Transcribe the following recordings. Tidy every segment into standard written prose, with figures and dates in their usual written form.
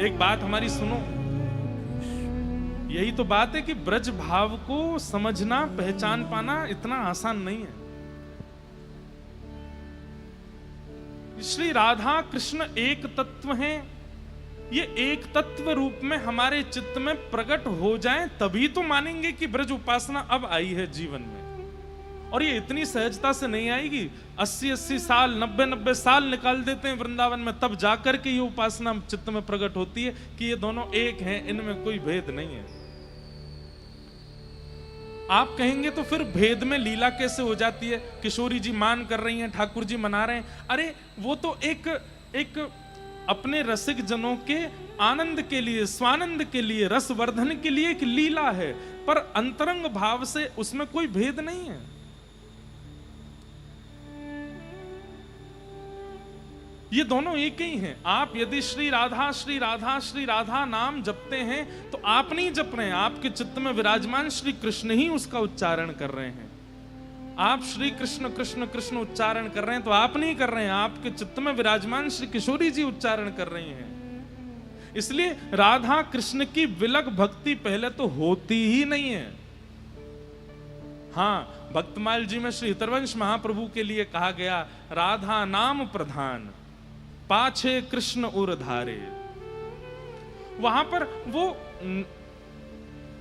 एक बात हमारी सुनो, यही तो बात है कि ब्रज भाव को समझना, पहचान पाना इतना आसान नहीं है। श्री राधा कृष्ण एक तत्व हैं, ये एक तत्व रूप में हमारे चित्त में प्रकट हो जाएं तभी तो मानेंगे कि ब्रज उपासना अब आई है जीवन में। और ये इतनी सहजता से नहीं आएगी। 80-80 साल, 90-90 साल निकाल देते हैं वृंदावन में, तब जाकर के ये उपासना चित्त में प्रकट होती है कि ये दोनों एक हैं, इनमें कोई भेद नहीं है। आप कहेंगे तो फिर भेद में लीला कैसे हो जाती है? किशोरी जी मान कर रही हैं, ठाकुर जी मना रहे हैं। अरे वो तो एक अपने रसिक जनों के आनंद के लिए, स्वानंद के लिए, रसवर्धन के लिए एक लीला है, पर अंतरंग भाव से उसमें कोई भेद नहीं है। ये दोनों एक ही हैं। आप यदि श्री राधा श्री राधा श्री राधा नाम जपते हैं तो आप नहीं जप रहे हैं, आपके चित्त में विराजमान श्री कृष्ण ही उसका उच्चारण कर रहे हैं। आप श्री कृष्ण कृष्ण कृष्ण उच्चारण कर रहे हैं तो आप नहीं कर रहे हैं, आपके चित्त में विराजमान श्री किशोरी जी उच्चारण कर रही हैं। इसलिए राधा कृष्ण की विलग भक्ति पहले तो होती ही नहीं है। हाँ, भक्तमाल जी में श्री हितरवंश महाप्रभु के लिए कहा गया, राधा नाम प्रधान पाछे कृष्ण उर धारे। वहां पर वो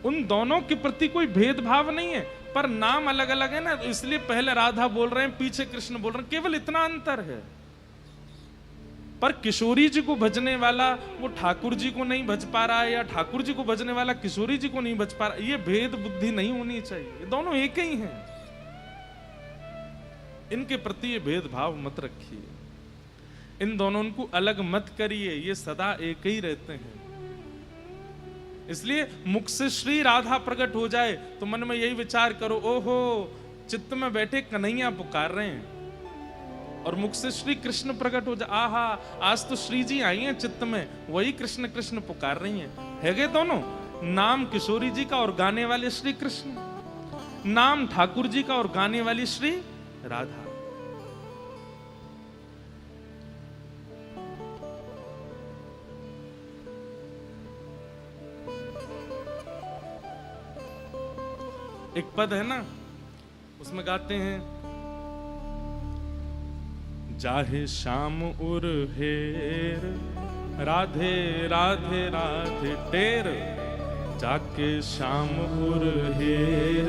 उन दोनों के प्रति कोई भेदभाव नहीं है, पर नाम अलग अलग है ना, इसलिए पहले राधा बोल रहे हैं, पीछे कृष्ण बोल रहे हैं, केवल इतना अंतर है। पर किशोरी जी को भजने वाला वो ठाकुर जी को नहीं भज पा रहा है, या ठाकुर जी को भजने वाला किशोरी जी को नहीं भज पा रहा, ये भेद बुद्धि नहीं होनी चाहिए। ये दोनों एक ही हैं, इनके प्रति ये भेदभाव मत रखिए, इन दोनों को अलग मत करिए, ये सदा एक ही रहते हैं। इसलिए मुख से श्री राधा प्रकट हो जाए तो मन में यही विचार करो, ओहो चित्त में बैठे कन्हैया पुकार रहे हैं। और मुख से श्री कृष्ण प्रकट हो जाए, आहा आज तो श्री जी आई हैं चित्त में, वही कृष्ण कृष्ण पुकार रही हैं। है गए दोनों, नाम किशोरी जी का और गाने वाले श्री कृष्ण, नाम ठाकुर जी का और गाने वाली श्री राधा। एक पद है ना, उसमें गाते हैं, जाहे शाम उर हेर राधे राधे राधे टेर, जाके शाम उर हेर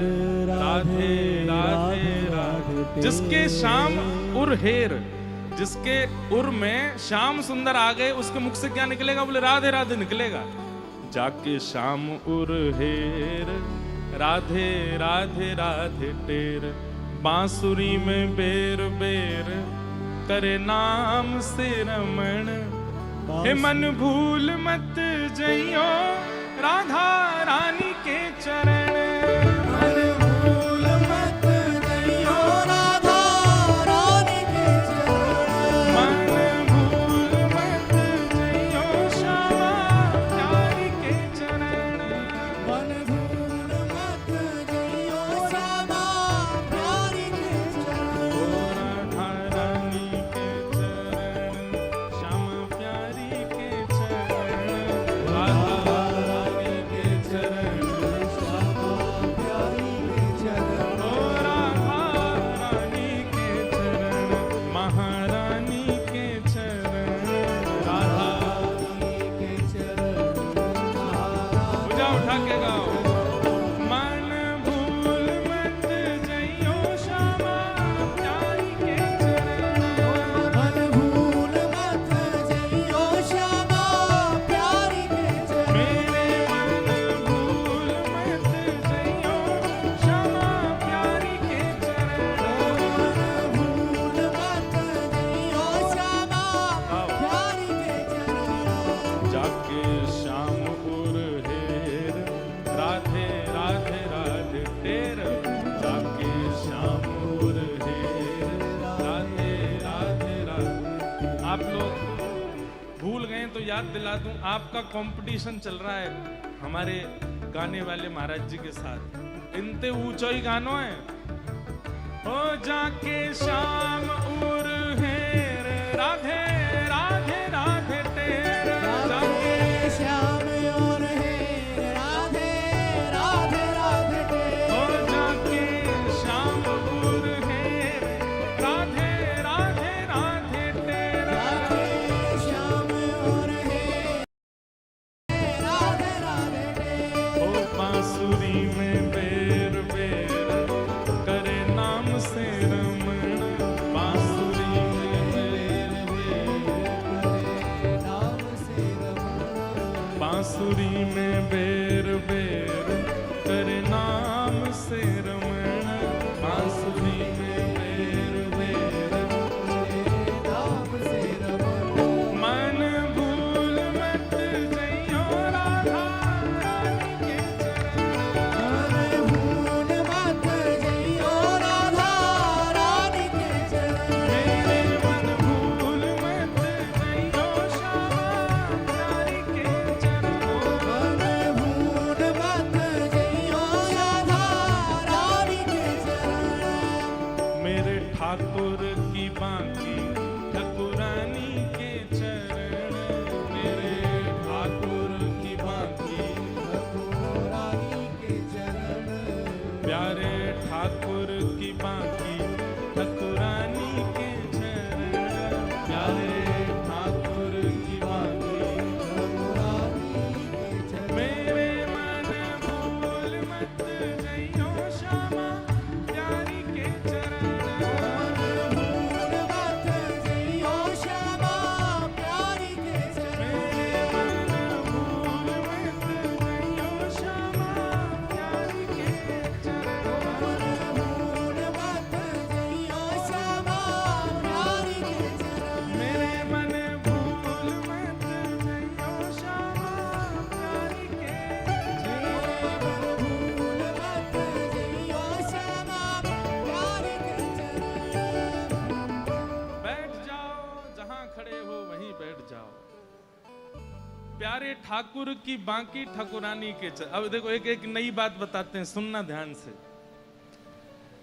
राधे राधे राधे। जिसके शाम उर हेर, जिसके उर में श्याम सुंदर आ गए, उसके मुख से क्या निकलेगा? बोले राधे राधे निकलेगा। जाके शाम उर हेर राधे राधे राधे टेर, बांसुरी में बेर बेर करे नाम से रमण, हे मन भूल मत जइयो राधा रानी के चरण। मन भूल मत जइयो राधा रानी के चरण, मन भूल मत जइयो श्यामा प्यारी के चरण, मन भूल मत जइयो श्यामा प्यारी के चरण। ओ राधा रानी के चरण, श्यामा प्यारी के चरण, राधा रानी के चरण, श्यामा प्यारी के चरण। ओ राधा रानी के चरण, महारानी के चरण, राधा रानी के चरण। पूजा उठा के गाओ, मन भूल मत जइयो श्यामा प्यारी के चरण, मन भूल मत जइयो श्यामा प्यारी के चरण। मेरे मन भूल मत जइयो श्यामा प्यारी के चरण, मन भूल मत जइयो श्यामा प्यारी के चरण। जाके श्याम उर हेर राधे राधे राधे टेर, जाके श्याम उर हेर राधे राधे राधे। आप लोग भूल गए तो याद दिला दूं, आपका कंपटीशन चल रहा है हमारे गाने वाले महाराज जी के साथ। इनते ऊंचा ही गानो है, ओ जाके श्याम उर हेर राधे राधे राधे टेर, जाके बांसुरी में बेर बेर करे नाम से रमण, बांसुरी में बेर बेर करे नाम से रमण। मन भूल मत जइयो राधा रानी के चरण, मन भूल मत जइयो राधा रानी के चरण। मेरे मन भूल मत जइयो श्यामा प्यारी के चरण, मन भूल मत जइयो राधा रानी के चरण। मेरे ठाकुर की बांकी ठाकुरानी के चरण, मेरे ठाकुर की बांकी ठाकुरानी के चरण। प्यारे ठाकुर की बांकी ठाकुरानी के चरण, प्यारे ठाकुर की बांकी ठाकुरानी के चरण। मेरे मन भूल मत जइयो श्यामा प्यारी के चरण, मन भूल मत जइयो श्यामा प्यारी के चरण। मेरे मन भूल मत जइयो श्यामा प्यारी के चरण, मन भूल मत जइयो श्यामा प्यारी के चरण। मेरे मन भूल मत जइयो श्यामा प्यारी के चरण, भूल मत जइयो श्यामा प्यारी के चरण। बैठ जाओ, जहां खड़े हो वहीं बैठ जाओ। प्यारे ठाकुर की बांकी ठाकुरानी के चरण। अब देखो एक एक नई बात बताते हैं, सुनना ध्यान से।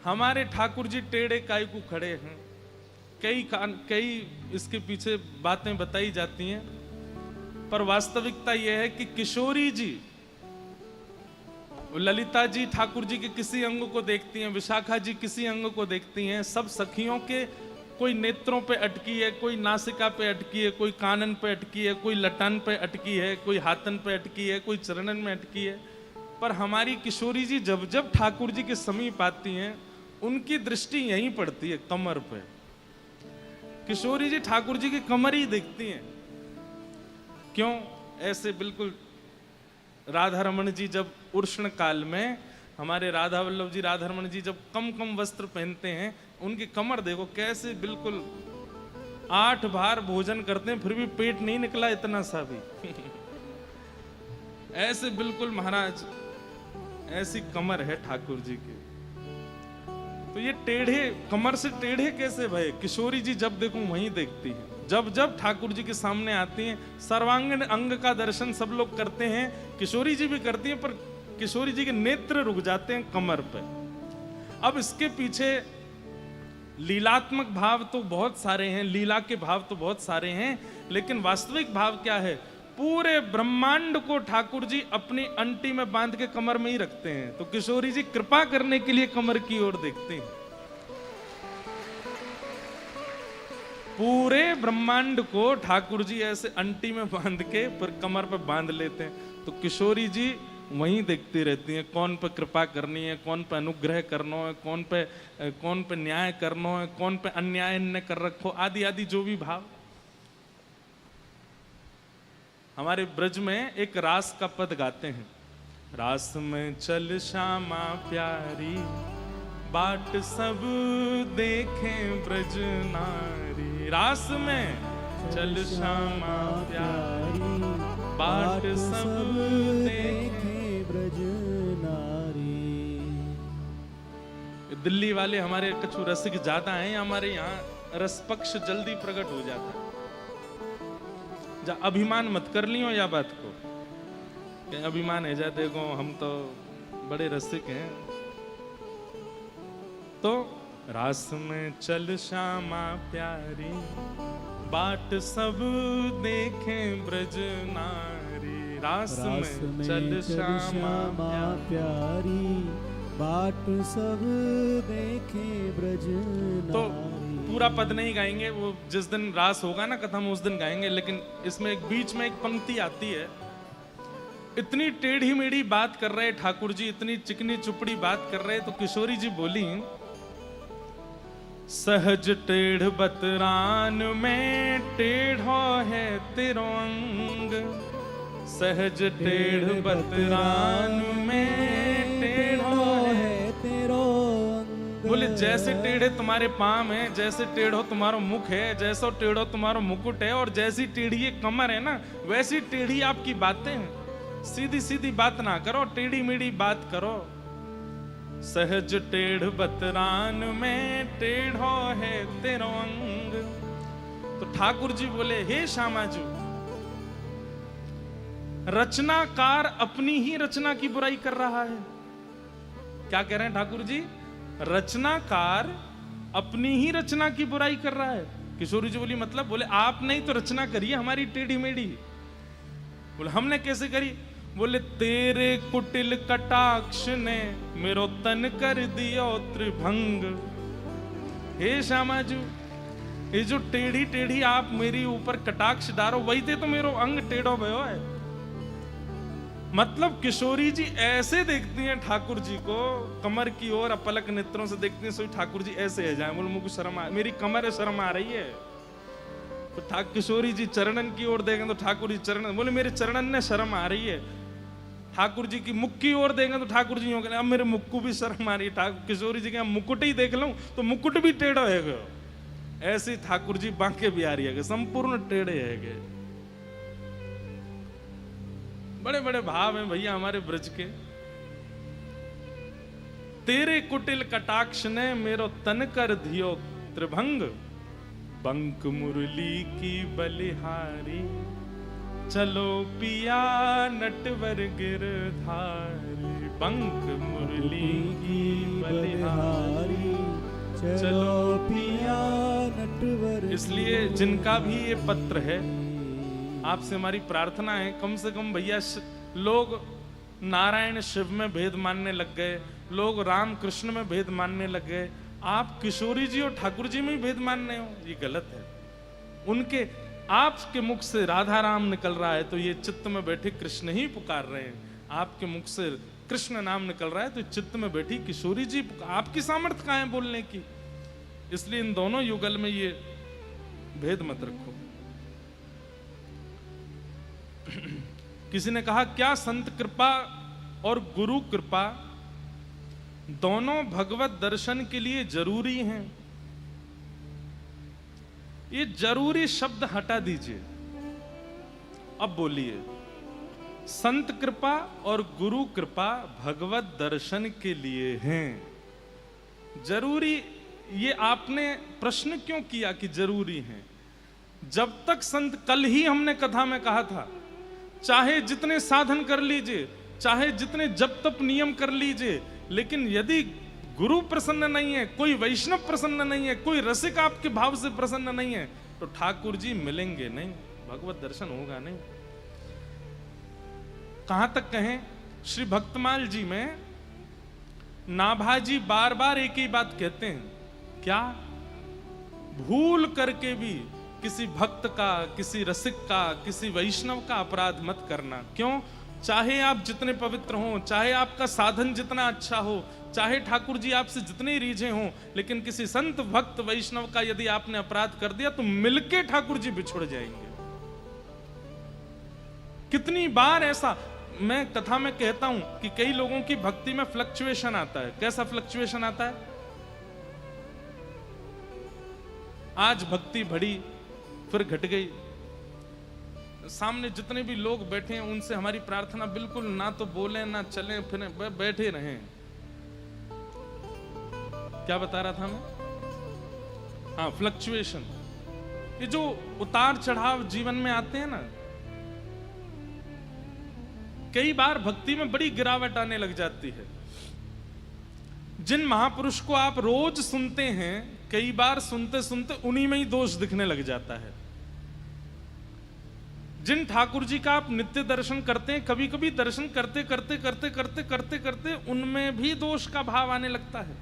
हमारे ठाकुर जी टेढ़े काय को खड़े हैं, कई इसके पीछे बातें बताई जाती हैं, पर वास्तविकता यह है कि किशोरी जी ललिता जी ठाकुर जी के किसी अंग को देखती हैं, विशाखा जी किसी अंग को देखती हैं, सब सखियों के कोई नेत्रों पे अटकी है, कोई नासिका पे अटकी है, कोई कानन पे अटकी है, कोई लटान पे अटकी है, कोई हाथन पे अटकी है, कोई चरणन में अटकी है। पर हमारी किशोरी जी जब जब ठाकुर जी के समीप आती हैं, उनकी दृष्टि यहीं पड़ती है, कमर पे। किशोरी जी ठाकुर जी की कमर ही देखती हैं। क्यों? ऐसे बिल्कुल राधा रमण जी जब उष्ण काल में, हमारे राधा वल्लभ जी राधा रमण जी जब कम कम वस्त्र पहनते हैं, उनकी कमर देखो कैसे बिल्कुल 8 बार भोजन करते हैं फिर भी पेट नहीं निकला इतना सा भी। ऐसे बिल्कुल महाराज, ऐसी कमर है ठाकुर जी की। तो ये टेढ़े, कमर से टेढ़े कैसे भय? किशोरी जी जब देखो वहीं देखती है। जब जब ठाकुर जी के सामने आती हैं, सर्वांगीण अंग का दर्शन सब लोग करते हैं, किशोरी जी भी करती हैं, पर किशोरी जी के नेत्र रुक जाते हैं कमर पे। अब इसके पीछे लीलात्मक भाव तो बहुत सारे हैं, लीला के भाव तो बहुत सारे हैं, लेकिन वास्तविक भाव क्या है? पूरे ब्रह्मांड को ठाकुर जी अपनी अंटी में बांध के कमर में ही रखते हैं। तो किशोरी जी कृपा करने के लिए कमर की ओर देखते हैं। पूरे ब्रह्मांड को ठाकुर जी ऐसे अंटी में बांध के फिर कमर पे बांध लेते हैं। तो किशोरी जी वहीं देखती रहती हैं, कौन पे कृपा करनी है, कौन पे अनुग्रह करना है, कौन पे न्याय करना है, कौन पे अन्याय न कर रखो, आदि आदि जो भी भाव। हमारे ब्रज में एक रास का पद गाते हैं, रास में चल श्यामा प्यारी, बाट सब देखें ब्रज नारी। रास में चल श्यामा प्यारी, बाट सब देखें ब्रज नारी। दिल्ली वाले हमारे कछु रसिक ज्यादा हैं, हमारे यहाँ रसपक्ष जल्दी प्रकट हो जाता है। अभिमान मत कर लियो या बात को, कि अभिमान है जा देखो हम तो बड़े रसिक हैं। तो रास में चल श्यामा प्यारी, बाट सब देखें ब्रज नारी। रास में चल श्यामा प्यारी, बाट सब देखें ब्रज नारी। तो पूरा पद नहीं गाएंगे, वो जिस दिन रास होगा ना कथा में उस दिन गाएंगे, लेकिन इसमें एक बीच में एक पंक्ति आती है। इतनी टेढ़ी मेढ़ी बात कर रहे ठाकुर जी, इतनी चिकनी चुपड़ी बात कर रहे, तो किशोरी जी बोली, सहज टेढ़ बतरान में टेढ़ो है तेरो अंग, सहज टेढ़ बतरान में टेढ़ो है तेरो अंग। बोले जैसे टेढ़े तुम्हारे पाम है, जैसे टेढ़ो तुम्हारा मुख है, जैसा टेढ़ो तुम्हारा मुकुट है, और जैसी टेढ़ी ये कमर है ना, वैसी टेढ़ी आपकी बातें हैं। सीधी सीधी बात ना करो, टेढ़ी मेढ़ी बात करो। सहज टेढ़ बतरान में टेढ़ो है तेरो अंग। तो ठाकुर जी बोले, हे श्यामाजू, रचनाकार अपनी ही रचना की बुराई कर रहा है। क्या कह रहे हैं ठाकुर जी? रचनाकार अपनी ही रचना की बुराई कर रहा है। किशोरी जी बोली मतलब? बोले आप नहीं तो रचना करिए हमारी टेढ़ी मेढ़ी। बोले हमने कैसे करी? बोले तेरे कुटिल कटाक्ष ने मेरो तन कर दियो त्रिभंग। हे श्यामाजू, ये जो टेढ़ी टेढ़ी आप मेरी ऊपर कटाक्ष डारो, वही थे तो मेरो अंग टेढ़ो भयो है। मतलब किशोरी जी ऐसे देखती हैं ठाकुर जी को, कमर की ओर अपलक नेत्रों से देखती हैं, सोई ठाकुर जी ऐसे है जाए। बोले मुझको शर्म आ, मेरी कमर है, शर्म आ रही है। तो किशोरी जी चरणन की ओर देखें तो ठाकुर जी चरणन, बोले मेरे चरणन ने शर्म आ रही है। ठाकुर जी की मुख की ओर देखें तो ठाकुर जी अब मेरे मुख को भी शर्म आ रही है। किशोरी जी के मुकुट ही देख लूं तो मुकुट भी टेढ़ा है। ऐसे ठाकुर जी बांके बिहारी है, संपूर्ण टेढ़े है। बड़े बड़े भाव हैं भैया हमारे ब्रज के। तेरे कुटिल कटाक्ष ने मेरो तन कर दियो त्रिभंग। बंक मुरली की बलिहारी, चलो पिया नटवर गिरधारी। बंक मुरली की बलिहारी, चलो पिया नटवर। इसलिए जिनका भी ये पत्र है, आपसे हमारी प्रार्थना है, कम से कम भैया लोग नारायण शिव में भेद मानने लग गए, लोग राम कृष्ण में भेद मानने लग गए, आप किशोरी जी और ठाकुर जी में ही भेद मानने हो, ये गलत है। उनके आपके मुख से राधा राम निकल रहा है तो ये चित्त में बैठे कृष्ण ही पुकार रहे हैं। आपके मुख से कृष्ण नाम निकल रहा है तो चित्त में बैठी किशोरी जी, आपकी सामर्थ्य कहाँ है बोलने की? इसलिए इन दोनों युगल में ये भेद मत रखो। किसी ने कहा क्या संत कृपा और गुरु कृपा दोनों भगवत दर्शन के लिए जरूरी हैं? ये जरूरी शब्द हटा दीजिए, अब बोलिए संत कृपा और गुरु कृपा भगवत दर्शन के लिए हैं। जरूरी, ये आपने प्रश्न क्यों किया कि जरूरी हैं? जब तक संत, कल ही हमने कथा में कहा था, चाहे जितने साधन कर लीजिए, चाहे जितने जप तप नियम कर लीजिए, लेकिन यदि गुरु प्रसन्न नहीं है, कोई वैष्णव प्रसन्न नहीं है, कोई रसिक आपके भाव से प्रसन्न नहीं है, तो ठाकुर जी मिलेंगे नहीं, भगवत दर्शन होगा नहीं। कहां तक कहें, श्री भक्तमाल जी में नाभाजी बार बार एक ही बात कहते हैं, क्या भूल करके भी किसी भक्त का, किसी रसिक का, किसी वैष्णव का अपराध मत करना। क्यों? चाहे आप जितने पवित्र हो, चाहे आपका साधन जितना अच्छा हो, चाहे ठाकुर जी आपसे जितने रीझे हों, लेकिन किसी संत भक्त वैष्णव का यदि आपने अपराध कर दिया तो मिलके ठाकुर जी बिछुड़ जाएंगे। कितनी बार ऐसा मैं कथा में कहता हूं कि कई लोगों की भक्ति में फ्लक्चुएशन आता है। कैसा फ्लक्चुएशन आता है? आज भक्ति बढ़ी फिर घट गई। सामने जितने भी लोग बैठे हैं उनसे हमारी प्रार्थना बिल्कुल ना तो बोले ना चले फिर बैठे रहें। क्या बता रहा था मैं? हाँ, फ्लक्चुएशन। ये जो उतार चढ़ाव जीवन में आते हैं ना, कई बार भक्ति में बड़ी गिरावट आने लग जाती है। जिन महापुरुष को आप रोज सुनते हैं, कई बार सुनते सुनते उन्हीं में ही दोष दिखने लग जाता है। जिन ठाकुर जी का आप नित्य दर्शन करते हैं, कभी कभी दर्शन करते करते करते करते करते करते उनमें भी दोष का भाव आने लगता है।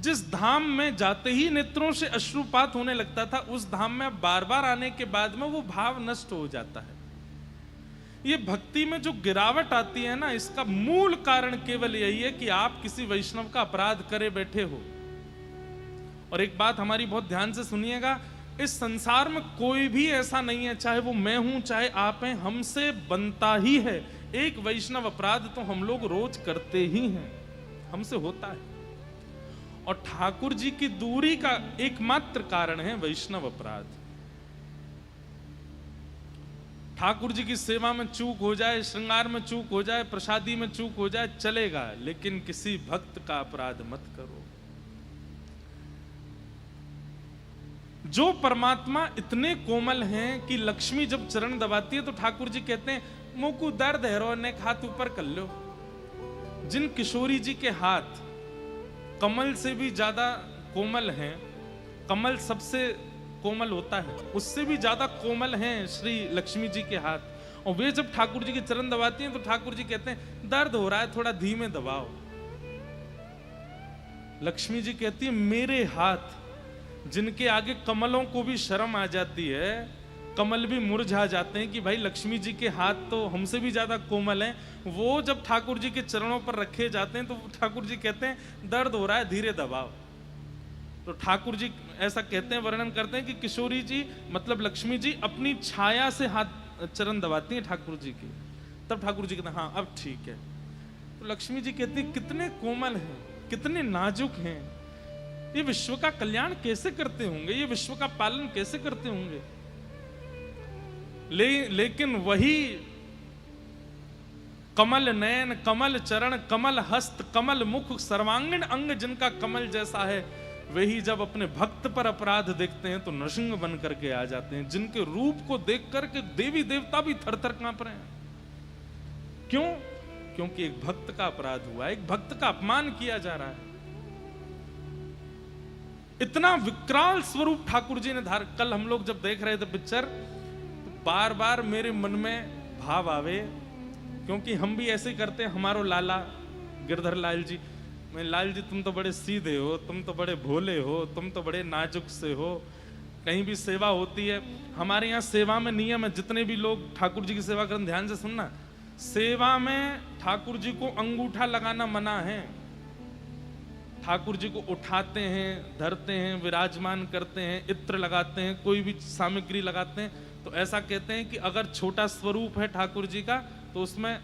जिस धाम में जाते ही नेत्रों से अश्रुपात होने लगता था, उस धाम में बार बार आने के बाद में वो भाव नष्ट हो जाता है। ये भक्ति में जो गिरावट आती है ना, इसका मूल कारण केवल यही है कि आप किसी वैष्णव का अपराध करे बैठे हो। और एक बात हमारी बहुत ध्यान से सुनिएगा, इस संसार में कोई भी ऐसा नहीं है, चाहे वो मैं हूं चाहे आप हैं, हमसे बनता ही है। एक वैष्णव अपराध तो हम लोग रोज करते ही हैं, हमसे होता है। और ठाकुर जी की दूरी का एकमात्र कारण है वैष्णव अपराध। ठाकुर जी की सेवा में चूक हो जाए, श्रृंगार में चूक हो जाए, प्रसादी में चूक हो जाए, चलेगा, लेकिन किसी भक्त का अपराध मत करो। जो परमात्मा इतने कोमल हैं कि लक्ष्मी जब चरण दबाती है तो ठाकुर जी कहते हैं मोकू दर्द है रो ने हाथ ऊपर कर लो। जिन किशोरी जी के हाथ कमल से भी ज्यादा कोमल हैं, कमल सबसे कोमल होता है, उससे भी ज्यादा कोमल हैं श्री लक्ष्मी जी के हाथ, और वे जब ठाकुर जी के चरण दबाती हैं तो ठाकुर जी कहते हैं दर्द हो रहा है थोड़ा धीमे दबाओ। लक्ष्मी जी कहती है मेरे हाथ जिनके आगे कमलों को भी शर्म आ जाती है, कमल भी मुरझा जाते हैं कि भाई लक्ष्मी जी के हाथ तो हमसे भी ज्यादा कोमल हैं, वो जब ठाकुर जी के चरणों पर रखे जाते हैं तो ठाकुर जी कहते हैं दर्द हो रहा है धीरे दबाओ। तो ठाकुर जी ऐसा कहते हैं, वर्णन करते हैं कि किशोरी जी मतलब लक्ष्मी जी अपनी छाया से हाथ चरण दबाती हैं ठाकुर जी की, तब ठाकुर जी कहते हैं हाँ अब ठीक है। तो लक्ष्मी जी कहती है कितने कोमल हैं, कितने नाजुक हैं, ये विश्व का कल्याण कैसे करते होंगे, ये विश्व का पालन कैसे करते होंगे। लेकिन वही कमल नयन, कमल चरण, कमल हस्त, कमल मुख, सर्वांगीण अंग जिनका कमल जैसा है, वही जब अपने भक्त पर अपराध देखते हैं तो नृसिंह बन करके आ जाते हैं, जिनके रूप को देख करके देवी देवता भी थर थर कांप रहे हैं। क्यों? क्योंकि एक भक्त का अपराध हुआ, एक भक्त का अपमान किया जा रहा है। इतना विकराल स्वरूप ठाकुर जी ने कल हम लोग जब देख रहे थे पिक्चर, तो बार बार मेरे मन में भाव आवे, क्योंकि हम भी ऐसे करते हैं। हमारो लाला गिरधर लाल जी, मैं लाल जी तुम तो बड़े सीधे हो, तुम तो बड़े भोले हो, तुम तो बड़े नाजुक से हो। कहीं भी सेवा होती है, हमारे यहाँ सेवा में नियम है, जितने भी लोग ठाकुर जी की सेवा करें ध्यान से सुनना, सेवा में ठाकुर जी को अंगूठा लगाना मना है। ठाकुर जी को उठाते हैं, धरते हैं, विराजमान करते हैं, इत्र लगाते हैं, कोई भी सामग्री लगाते हैं, तो ऐसा कहते हैं कि अगर छोटा स्वरूप है ठाकुर जी का तो उसमें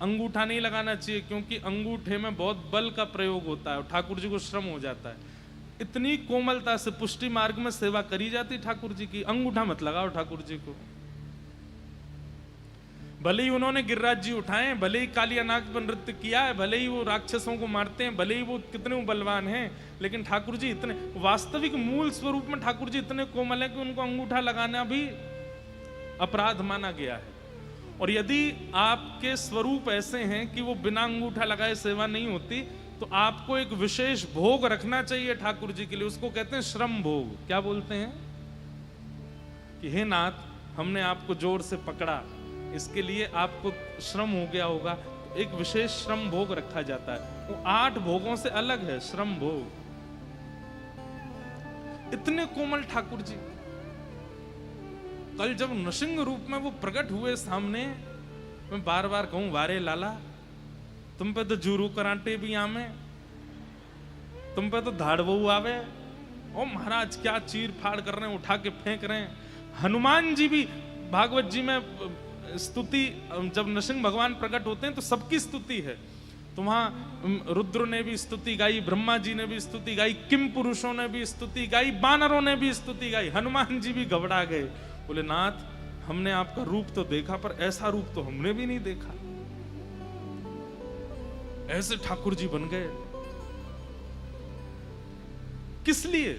अंगूठा नहीं लगाना चाहिए, क्योंकि अंगूठे में बहुत बल का प्रयोग होता है और ठाकुर जी को श्रम हो जाता है। इतनी कोमलता से पुष्टि मार्ग में सेवा करी जाती ठाकुर जी की, अंगूठा मत लगाओ ठाकुर जी को। भले ही उन्होंने गिरिराज जी उठाए, भले ही कालिया नाग पर नृत्य किया है, भले ही वो राक्षसों को मारते हैं, भले ही वो कितने बलवान हैं, लेकिन ठाकुर जी इतने वास्तविक मूल स्वरूप में ठाकुर जी इतने कोमल हैं कि उनको अंगूठा लगाना भी अपराध माना गया है। और यदि आपके स्वरूप ऐसे हैं कि वो बिना अंगूठा लगाए सेवा नहीं होती, तो आपको एक विशेष भोग रखना चाहिए ठाकुर जी के लिए, उसको कहते हैं श्रम भोग। क्या बोलते हैं कि हे नाथ हमने आपको जोर से पकड़ा, इसके लिए आपको श्रम हो गया होगा, तो एक विशेष श्रम भोग रखा जाता है। वो 8 भोगों से अलग है श्रम भोग। इतने कोमल ठाकुर जी कल जब नृसिंह रूप में वो प्रकट हुए सामने, मैं बार बार कहूं वारे लाला तुम पे तो जूरू कराटे भी आवे, तुम पे तो धाड़वू आवे, ओ महाराज क्या चीर फाड़ कर रहे हैं, उठा के फेंक रहे हैं। हनुमान जी भी भागवत जी में स्तुति, जब नृसिंह भगवान प्रकट होते हैं तो सबकी स्तुति है, तो वहां रुद्र ने भी स्तुति गाई, ब्रह्मा जी ने भी स्तुति गाई, किम पुरुषों ने भी स्तुति गाई, बानरों ने भी स्तुति गाई। हनुमान जी भी घबरा गए, बोले नाथ हमने आपका रूप तो देखा पर ऐसा रूप तो हमने भी नहीं देखा। ऐसे ठाकुर जी बन गए। किस लिए?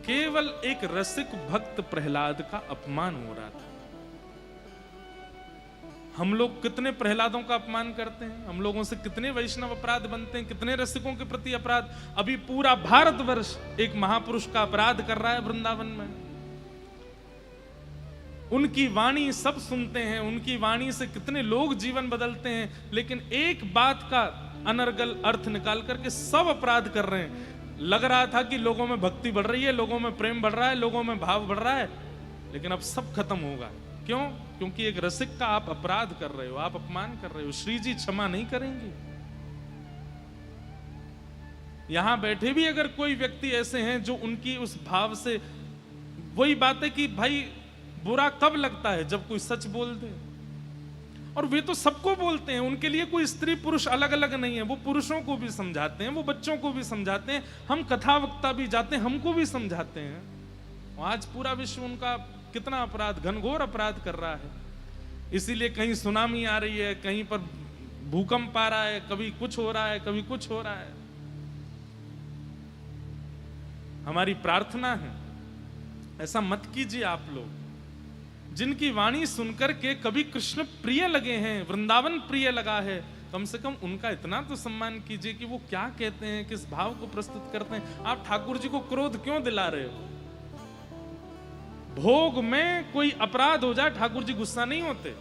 केवल एक रसिक भक्त प्रहलाद का अपमान हो रहा था। हम लोग कितने प्रहलादों का अपमान करते हैं, हम लोगों से कितने वैष्णव अपराध बनते हैं, कितने रसिकों के प्रति अपराध। अभी पूरा भारतवर्ष एक महापुरुष का अपराध कर रहा है वृंदावन में। उनकी वाणी सब सुनते हैं, उनकी वाणी से कितने लोग जीवन बदलते हैं, लेकिन एक बात का अनर्गल अर्थ निकाल करके सब अपराध कर रहे हैं। लग रहा था कि लोगों में भक्ति बढ़ रही है, लोगों में प्रेम बढ़ रहा है, लोगों में भाव बढ़ रहा है, लेकिन अब सब खत्म होगा। क्यों? क्योंकि एक रसिक का आप अपराध कर रहे हो, आप अपमान कर रहे हो। श्री जी क्षमा नहीं करेंगे। यहां बैठे भी अगर कोई व्यक्ति ऐसे हैं जो उनकी उस भाव से वही बात है कि भाई बुरा कब लगता है, जब कोई सच बोल दे। और वे तो सबको बोलते हैं, उनके लिए कोई स्त्री पुरुष अलग अलग नहीं है। वो पुरुषों को भी समझाते हैं, वो बच्चों को भी समझाते हैं, हम कथा वक्ता भी जाते हैं, हमको भी समझाते हैं। आज पूरा विश्व उनका कितना अपराध, घनघोर अपराध कर रहा है। इसीलिए कहीं सुनामी आ रही है, कहीं पर भूकंप आ रहा है, कभी कुछ हो रहा है, कभी कुछ हो रहा है। हमारी प्रार्थना है ऐसा मत कीजिए आप लोग। जिनकी वाणी सुनकर के कभी कृष्ण प्रिय लगे हैं, वृंदावन प्रिय लगा है, कम से कम उनका इतना तो सम्मान कीजिए कि वो क्या कहते हैं, किस भाव को प्रस्तुत करते हैं। आप ठाकुर जी को क्रोध क्यों दिला रहे हो? भोग में कोई अपराध हो जाए ठाकुर जी गुस्सा नहीं होते,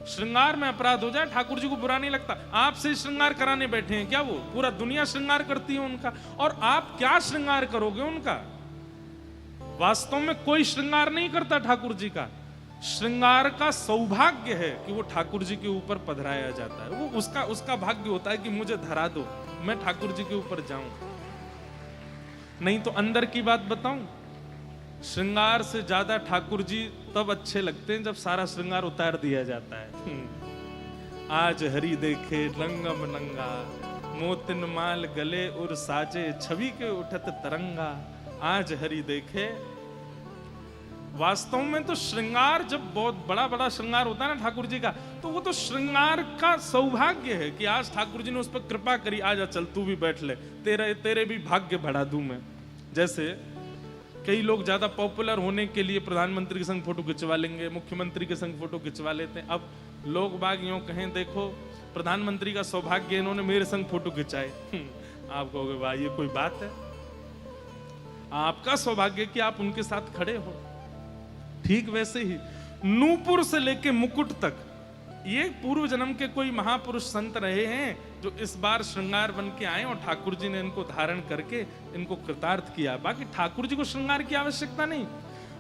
श्रृंगार में अपराध हो जाए ठाकुर जी को बुरा नहीं लगता। आपसे श्रृंगार कराने बैठे हैं क्या? वो पूरा दुनिया श्रृंगार करती है उनका, और आप क्या श्रृंगार करोगे उनका? वास्तव में कोई श्रृंगार नहीं करता ठाकुर जी का। श्रृंगार का सौभाग्य है कि वो ठाकुर जी के ऊपर पधराया जाता है। वो उसका भाग्य होता है कि मुझे धरा दो, मैं ठाकुर जी के ऊपर जाऊं। नहीं तो अंदर की बात बताऊं, श्रृंगार से ज्यादा ठाकुर जी तब अच्छे लगते हैं जब सारा श्रृंगार उतार दिया जाता है। आज हरि देखे रंगम नंगा, मोतिन माल गले और साजे, छवि के उठत तरंगा। आज हरि देखे। वास्तव में तो श्रृंगार, जब बहुत बड़ा बड़ा श्रृंगार होता है ना ठाकुर जी का, तो वो तो श्रृंगार का सौभाग्य है कि आज ठाकुर जी ने उस पर कृपा करी। आजा चल तू भी बैठ ले, तेरे भी भाग्य बढ़ा दूं मैं। जैसे कई लोग ज्यादा पॉपुलर होने के लिए प्रधानमंत्री के संग फोटो खिंचवा लेंगे, मुख्यमंत्री के संग फोटो खिंचवा लेते हैं। अब लोग बाग यूं कहें, देखो प्रधानमंत्री का सौभाग्य, इन्होंने मेरे संग फोटो खिंचाए। आप कहोगे भाई ये कोई बात है? आपका सौभाग्य कि आप उनके साथ खड़े हो। ठीक वैसे ही नूपुर से लेके मुकुट तक ये पूर्व जन्म के कोई महापुरुष संत रहे हैं जो इस बार श्रृंगार बन के आए और ठाकुर जी ने इनको धारण करके इनको कृतार्थ किया। बाकी ठाकुर जी को श्रृंगार की आवश्यकता नहीं।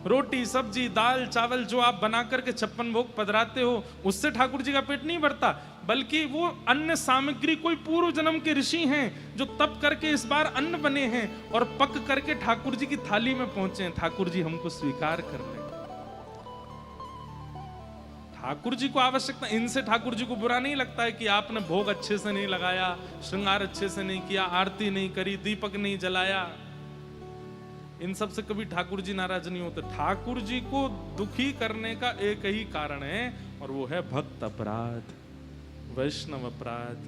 रोटी सब्जी दाल चावल जो आप बना करके 56 भोग पधराते हो, उससे ठाकुर जी का पेट नहीं भरता, बल्कि वो अन्न सामग्री कोई पूर्व जन्म के ऋषि हैं जो तप करके इस बार अन्न बने हैं और पक करके ठाकुर जी की थाली में पहुंचे हैं। ठाकुर जी हमको स्वीकार कर लें। ठाकुर जी को आवश्यकता, इनसे ठाकुर जी को बुरा नहीं लगता है कि आपने भोग अच्छे से नहीं लगाया, श्रृंगार अच्छे से नहीं किया, आरती नहीं करी, दीपक नहीं जलाया। इन सब से कभी ठाकुर जी नाराज नहीं होते। ठाकुर जी को दुखी करने का एक ही कारण है और वो है भक्त अपराध, वैष्णव अपराध।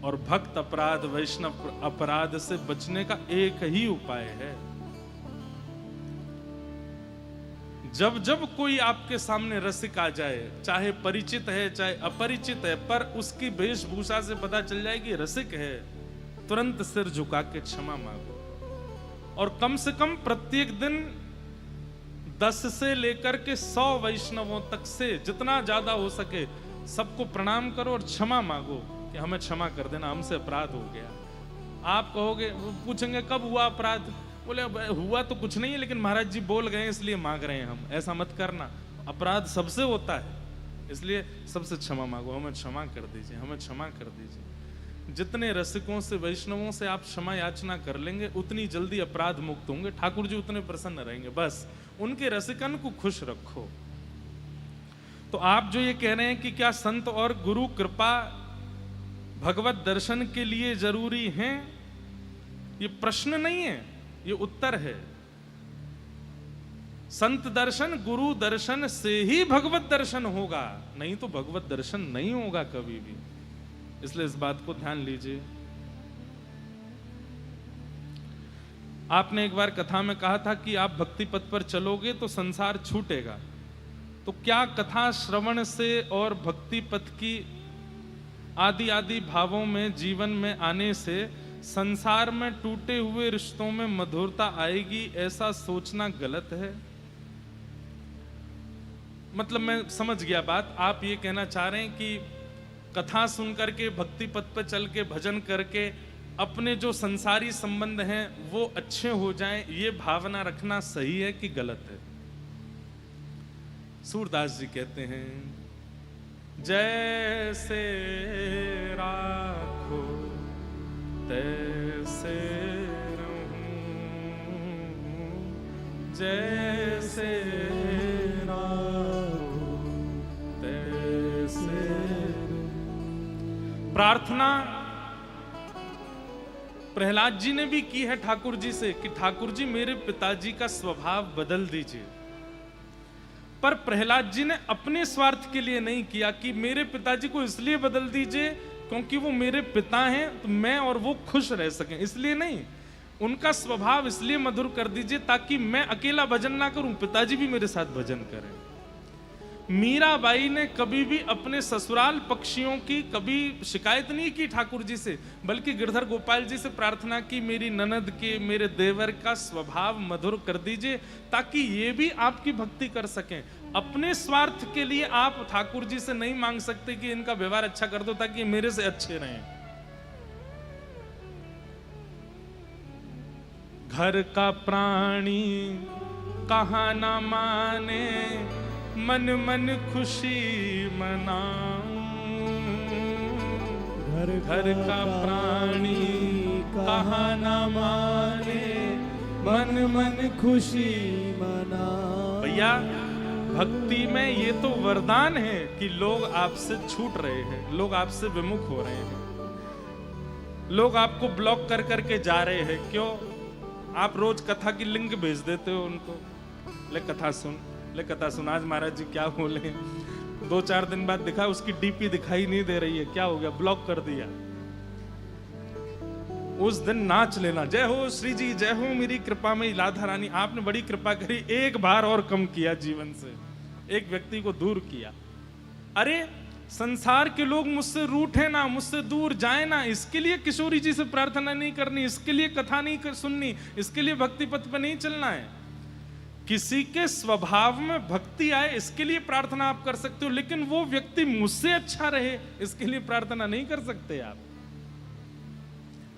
और भक्त अपराध वैष्णव अपराध से बचने का एक ही उपाय है। जब जब कोई आपके सामने रसिक आ जाए, चाहे परिचित है चाहे अपरिचित है, पर उसकी वेशभूषा से पता चल जाए कि रसिक है, तुरंत सिर झुका के क्षमा मांगो। और कम से कम प्रत्येक दिन 10 से लेकर के 100 वैष्णवों तक से जितना ज्यादा हो सके सबको प्रणाम करो और क्षमा मांगो कि हमें क्षमा कर देना, हमसे अपराध हो गया। आप कहोगे, पूछेंगे कब हुआ अपराध? बोले हुआ तो कुछ नहीं है, लेकिन महाराज जी बोल गए इसलिए मांग रहे हैं हम। ऐसा मत करना, अपराध सबसे होता है, इसलिए सबसे क्षमा मांगो, हमें क्षमा कर दीजिए, हमें क्षमा कर दीजिए। जितने रसिकों से वैष्णवों से आप क्षमा याचना कर लेंगे उतनी जल्दी अपराध मुक्त होंगे, ठाकुर जी उतने प्रसन्न रहेंगे। बस उनके रसिकन को खुश रखो। तो आप जो ये कह रहे हैं कि क्या संत और गुरु कृपा भगवत दर्शन के लिए जरूरी है, ये प्रश्न नहीं है, ये उत्तर है। संत दर्शन गुरु दर्शन से ही भगवत दर्शन होगा, नहीं तो भगवत दर्शन नहीं होगा कभी भी। इसलिए इस बात को ध्यान लीजिए। आपने एक बार कथा में कहा था कि आप भक्ति पथ पर चलोगे तो संसार छूटेगा। तो क्या कथा श्रवण से और भक्ति पथ की आदि आदि भावों में जीवन में आने से संसार में टूटे हुए रिश्तों में मधुरता आएगी, ऐसा सोचना गलत है? मतलब मैं समझ गया बात। आप ये कहना चाह रहे हैं कि कथा सुन करके भक्ति पथ पर चल के भजन करके अपने जो संसारी संबंध हैं वो अच्छे हो जाएं, ये भावना रखना सही है कि गलत है? सूरदास जी कहते हैं, जैसे राखो तैसे रहूं, जैसे राखो तैसे। प्रार्थना प्रहलाद जी ने भी की है ठाकुर जी से कि ठाकुर जी मेरे पिताजी का स्वभाव बदल दीजिए। पर प्रहलाद जी ने अपने स्वार्थ के लिए नहीं किया कि मेरे पिताजी को इसलिए बदल दीजिए क्योंकि वो मेरे पिता हैं, तो मैं और वो खुश रह सकें, इसलिए नहीं। उनका स्वभाव इसलिए मधुर कर दीजिए ताकि मैं अकेला भजन ना करूं, पिताजी भी मेरे साथ भजन करें। मीराबाई ने कभी भी अपने ससुराल पक्षियों की कभी शिकायत नहीं की ठाकुर जी से, बल्कि गिरधर गोपाल जी से प्रार्थना की मेरी ननद के, मेरे देवर का स्वभाव मधुर कर दीजिए ताकि ये भी आपकी भक्ति कर सकें। अपने स्वार्थ के लिए आप ठाकुर जी से नहीं मांग सकते कि इनका व्यवहार अच्छा कर दो ताकि ये मेरे से अच्छे रहें। घर का प्राणी कहा ना माने, मन मन खुशी मनाऊं। घर का प्राणी कहा ना माने, मन मन खुशी मना। भैया भक्ति में ये तो वरदान है कि लोग आपसे छूट रहे हैं, लोग आपसे विमुख हो रहे हैं, लोग आपको ब्लॉक कर करके जा रहे हैं। क्यों? आप रोज कथा की लिंक भेज देते हो उनको, ले कथा सुन, ले कथा सुन। आज महाराज जी क्या बोले, 2-4 दिन बाद दिखा उसकी डीपी दिखाई नहीं दे रही है, क्या हो गया? ब्लॉक कर दिया। उस दिन नाच लेना, जय हो श्री जी, जय हो मेरी कृपा में राधा रानी, आपने बड़ी कृपा करी, एक बार और कम किया जीवन से, एक व्यक्ति को दूर किया। अरे संसार के लोग मुझसे रूठे ना, मुझसे दूर जाए ना, इसके लिए किशोरी जी से प्रार्थना नहीं करनी, इसके लिए कथा नहीं सुननी, इसके लिए भक्ति पथ पर नहीं चलना है। किसी के स्वभाव में भक्ति आए इसके लिए प्रार्थना आप कर सकते हो, लेकिन वो व्यक्ति मुझसे अच्छा रहे इसके लिए प्रार्थना नहीं कर सकते आप।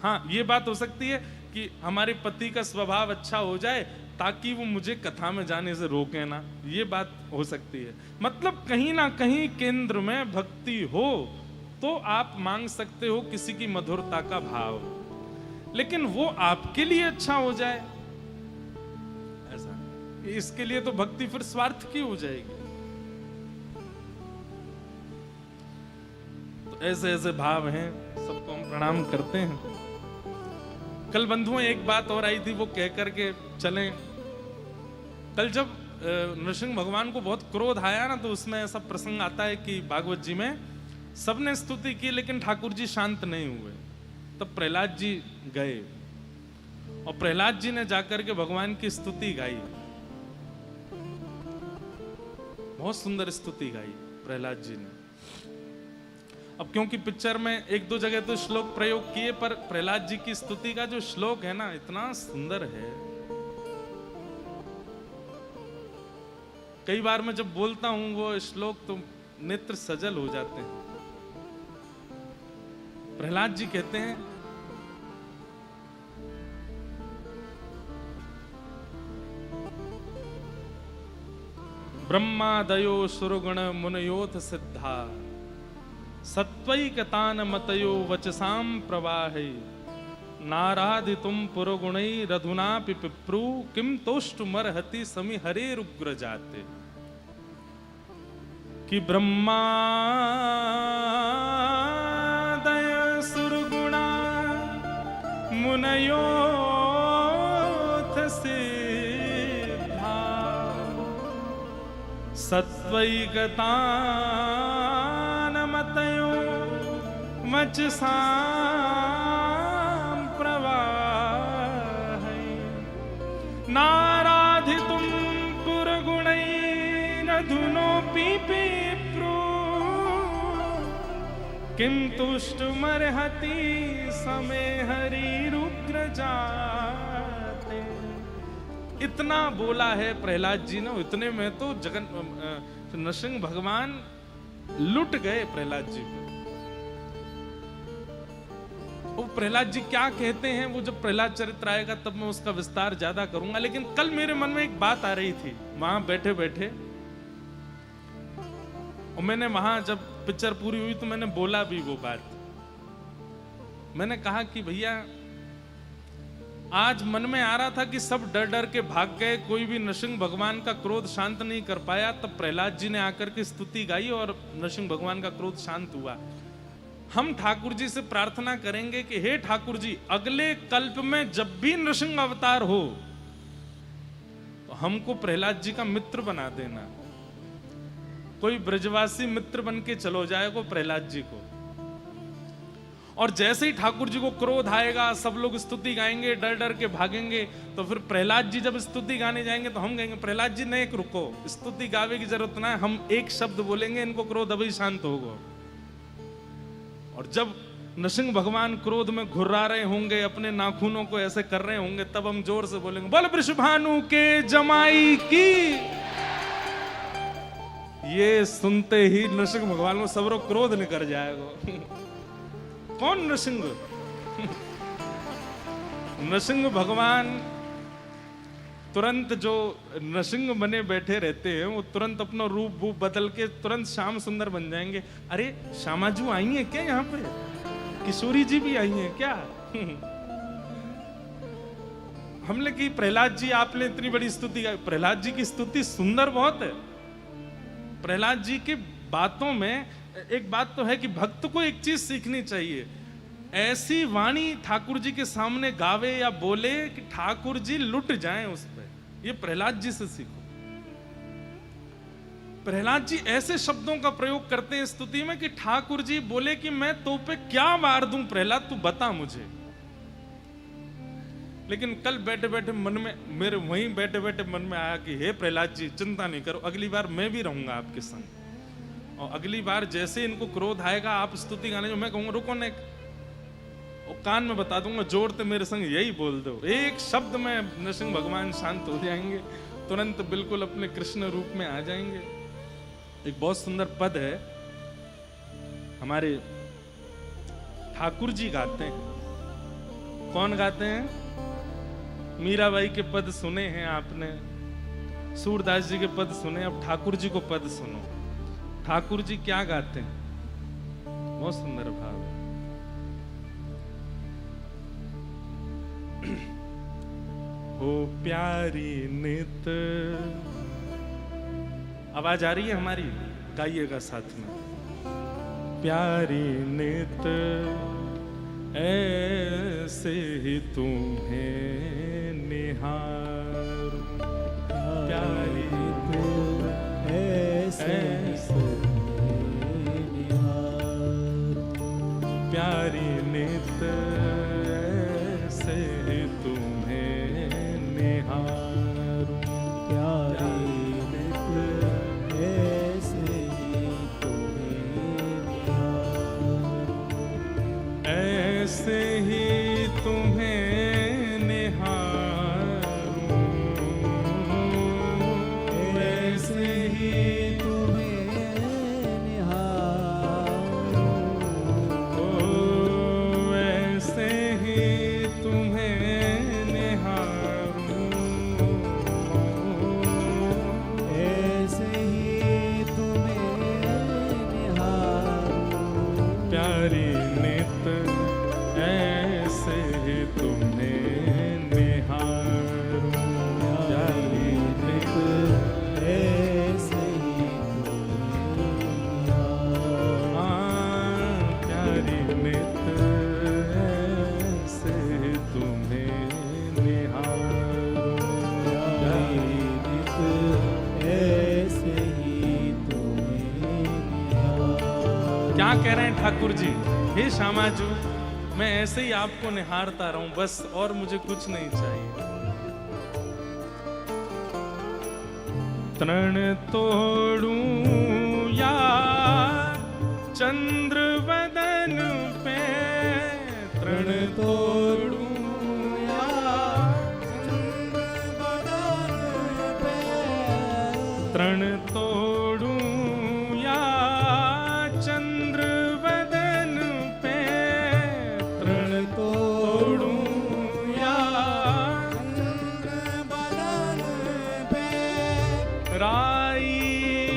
हाँ, ये बात हो सकती है कि हमारे पति का स्वभाव अच्छा हो जाए ताकि वो मुझे कथा में जाने से रोके ना, ये बात हो सकती है। मतलब कहीं ना कहीं केंद्र में भक्ति हो तो आप मांग सकते हो किसी की मधुरता का भाव, लेकिन वो आपके लिए अच्छा हो जाए ऐसा, इसके लिए तो भक्ति फिर स्वार्थ की हो जाएगी। तो ऐसे ऐसे भाव हैं, सबको हम प्रणाम करते हैं। कल बंधुओं एक बात और आई थी, वो कह करके चलें। कल जब नरसिंह भगवान को बहुत क्रोध आया ना, तो उसमें ऐसा प्रसंग आता है कि भागवत जी में सबने स्तुति की लेकिन ठाकुर जी शांत नहीं हुए। तब प्रहलाद जी गए और प्रहलाद जी ने जाकर के भगवान की स्तुति गाई, बहुत सुंदर स्तुति गाई प्रहलाद जी ने। अब क्योंकि पिक्चर में 1-2 जगह तो श्लोक प्रयोग किए, पर प्रहलाद जी की स्तुति का जो श्लोक है ना, इतना सुंदर है। कई बार मैं जब बोलता हूं वो श्लोक तो नेत्र सजल हो जाते हैं। प्रहलाद जी कहते हैं, ब्रह्मादयो सुरगुण मुनयोथ सिद्धा, सत्वैकतान मतयो वचसाम प्रवाहे, नाराधितुम पुरगुणैरधुनापि पिप्रू, किम तोष्टुमर्हति समी हरेरुग्र जाते। कि ब्रह्मादय सुरगुणा मुनयोथ सिद्धा, सत्वैकता मतयो वचसां प्रवाहे, नाराधितुं पुरगुणैरधुनोऽपि पिप्रू, किं तुष्टुमर्हति समे हरिरुग्र जाते। इतना बोला है प्रहलाद जी ने, इतने में तो नरसिंह भगवान लुट गए प्रहलाद जी को। वो प्रहलाद जी क्या कहते हैं, वो जब प्रहलाद चरित्र आएगा तब मैं उसका विस्तार ज्यादा करूंगा। लेकिन कल मेरे मन में एक बात आ रही थी वहां बैठे बैठे, और मैंने वहां जब पिक्चर पूरी हुई तो मैंने बोला भी वो बात। मैंने कहा कि भैया आज मन में आ रहा था कि सब डर डर के भाग गए, कोई भी नरसिंह भगवान का क्रोध शांत नहीं कर पाया। तब प्रहलाद जी ने आकर के स्तुति गाई और नरसिंह भगवान का क्रोध शांत हुआ। हम ठाकुर जी से प्रार्थना करेंगे कि हे ठाकुर जी, अगले कल्प में जब भी नरसिंह अवतार हो तो हमको प्रहलाद जी का मित्र बना देना। कोई ब्रजवासी मित्र बन के चलो जाएगा प्रहलाद जी को। और जैसे ही ठाकुर जी को क्रोध आएगा, सब लोग स्तुति गाएंगे, डर डर के भागेंगे। तो फिर प्रहलाद जी जब स्तुति गाने जाएंगे तो हम कहेंगे प्रहलाद जी ने एक रुको, स्तुति गावे की जरूरत ना है, हम एक शब्द बोलेंगे, इनको क्रोध अभी शांत होगा। और जब नरसिंह भगवान क्रोध में घुर्रा रहे होंगे, अपने नाखूनों को ऐसे कर रहे होंगे, तब हम जोर से बोलेंगे बोल वृषभानु के जमाई की। ये सुनते ही नरसिंह भगवान को सबरो क्रोध निकल जाएगा। कौन नरसिंह? नरसिंह भगवान तुरंत, जो नरसिंह बने बैठे रहते हैं, वो तुरंत अपना रूप बदल के तुरंत श्याम सुंदर बन जाएंगे। अरे श्यामाजू आई हैं क्या यहाँ पे? किशोरी जी भी आई हैं क्या? हमने की प्रहलाद जी आपने इतनी बड़ी स्तुति गाई। प्रहलाद जी की स्तुति सुंदर बहुत है। प्रहलाद जी की बातों में एक बात तो है कि भक्त को एक चीज सीखनी चाहिए, ऐसी वाणी ठाकुर जी के सामने गावे या बोले कि ठाकुर जी लुट जाएं उस पे। ये प्रहलाद जी से सीखो। प्रहलाद जी ऐसे शब्दों का प्रयोग करते हैं स्तुति में कि ठाकुर जी बोले कि मैं तो पे क्या वार दूं प्रहलाद, तू बता मुझे। लेकिन कल बैठे बैठे मन में, मेरे वहीं बैठे बैठे मन में आया कि हे प्रहलाद जी, चिंता नहीं करो, अगली बार मैं भी रहूंगा आपके संग। और अगली बार जैसे इनको क्रोध आएगा, आप स्तुति गाने जो मैं कहूंगा रुको ने, और कान में बता दूंगा जोड़ते मेरे संग यही बोल दो, एक शब्द में नरसिंह भगवान शांत हो जाएंगे, तुरंत बिल्कुल अपने कृष्ण रूप में आ जाएंगे। एक बहुत सुंदर पद है, हमारे ठाकुर जी गाते हैं। कौन गाते हैं? मीराबाई के पद सुने हैं आपने, सूरदास जी के पद सुने, अब ठाकुर जी को पद सुनो। ठाकुर जी क्या गाते हैं? बहुत सुंदर भाव है। हो प्यारी नित, आवाज आ रही है हमारी? गाइएगा साथ में। प्यारी नित ऐसे ही तुम्हें निहार, प्यारी नित ऐसे निहार, प्यारी नित ऐसे ही तुम्हें निहार, प्यारी नित ऐसे ही तुम्हें निहार, ऐसे ही तुम्हें निहारूं, ऐसे ही तुम्हें निहारूं, ओ ऐसे ही तुम्हें निहारूं, ऐसे ही तुम्हें निहारूं, प्यारी नित ऐसे ही तुम्हें निहारूं, प्यारी नित ऐसे ही तुम्हें निहारूं, प्यारी नित ऐसे ही तुम्हें निहारूं, प्यारी नित ऐसे ही तुम्हें निहारूं। क्या कह रहे हैं ठाकुर जी? हे श्यामाजू, मैं ऐसे ही आपको निहारता रहूं बस, और मुझे कुछ नहीं चाहिए। तृण तोड़ूं या चंद्र वदन पे, तृण तोड़ूं या चंद्र वदन पे, तृण तोड़ूं या चंद्र वदन पे, तृण तोड़ूं या चंद्र वदन पे, राई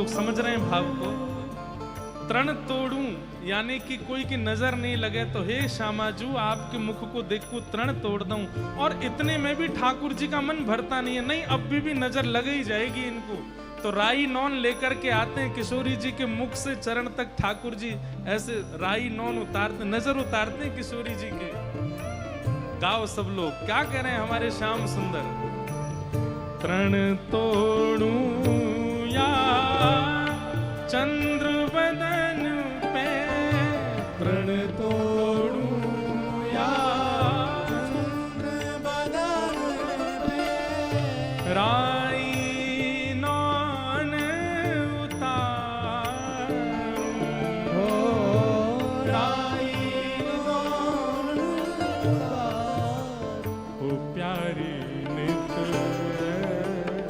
लोग समझ रहे हैं भाव को? तृण तोड़ूं यानी कि कोई की नजर नहीं लगे तो हे श्यामाजू आपके मुख को देखूं तृण तोड़ दूं। और इतने में भी ठाकुर जी का मन भरता नहीं है, नहीं अब भी नजर लग ही जाएगी इनको। तो राई नौन लेकर के आते हैं किशोरी जी के मुख से चरण तक, ठाकुर जी ऐसे राई नौन उतारते, नजर उतारते हैं किशोरी जी के। गाओ सब लोग, क्या कह रहे हैं हमारे श्याम सुंदर? तृण तोड़ूं या चंद्र बदन पे, तृण तोड़ूं या चंद्र बदन पे, राई नौन उतारूं, राई नौन ओ प्यारी नित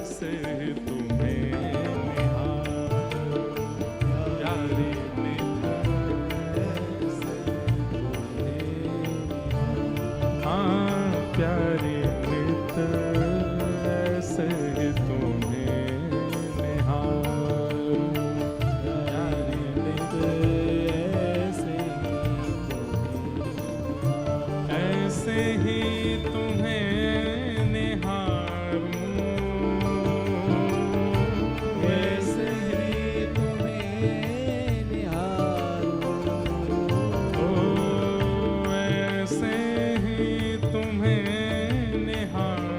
से तुम्हें निहार, प्यारी नित से हाँ प्यारी नित से तुम्हें निहार, प्यारी नित ऐसे ही तुम्हें निहारूं, ऐसे ही तुम्हें निहारूं, ओ ऐसे ही तुम्हें निहारूं,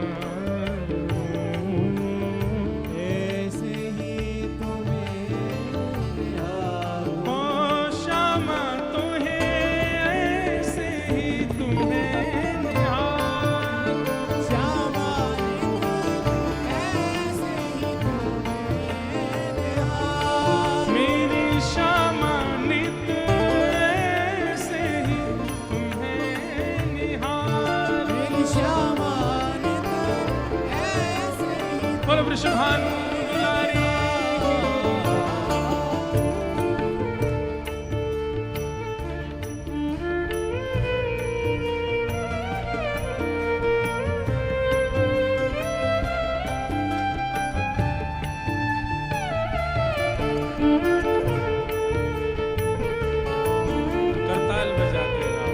ऐसे ही तुम्हें निहारूं, ओ श्यामा तुम्हें ऐसे ही तुम्हें निहार, श्यामा ऐसे ही तुम्हें निहारूं, मेरी श्यामा नित ऐसे ही तुम्हें निहार। मेरी श्यामा ऐसे ही बोलो वृषभानु दुलारी करताल बजा के गाओ।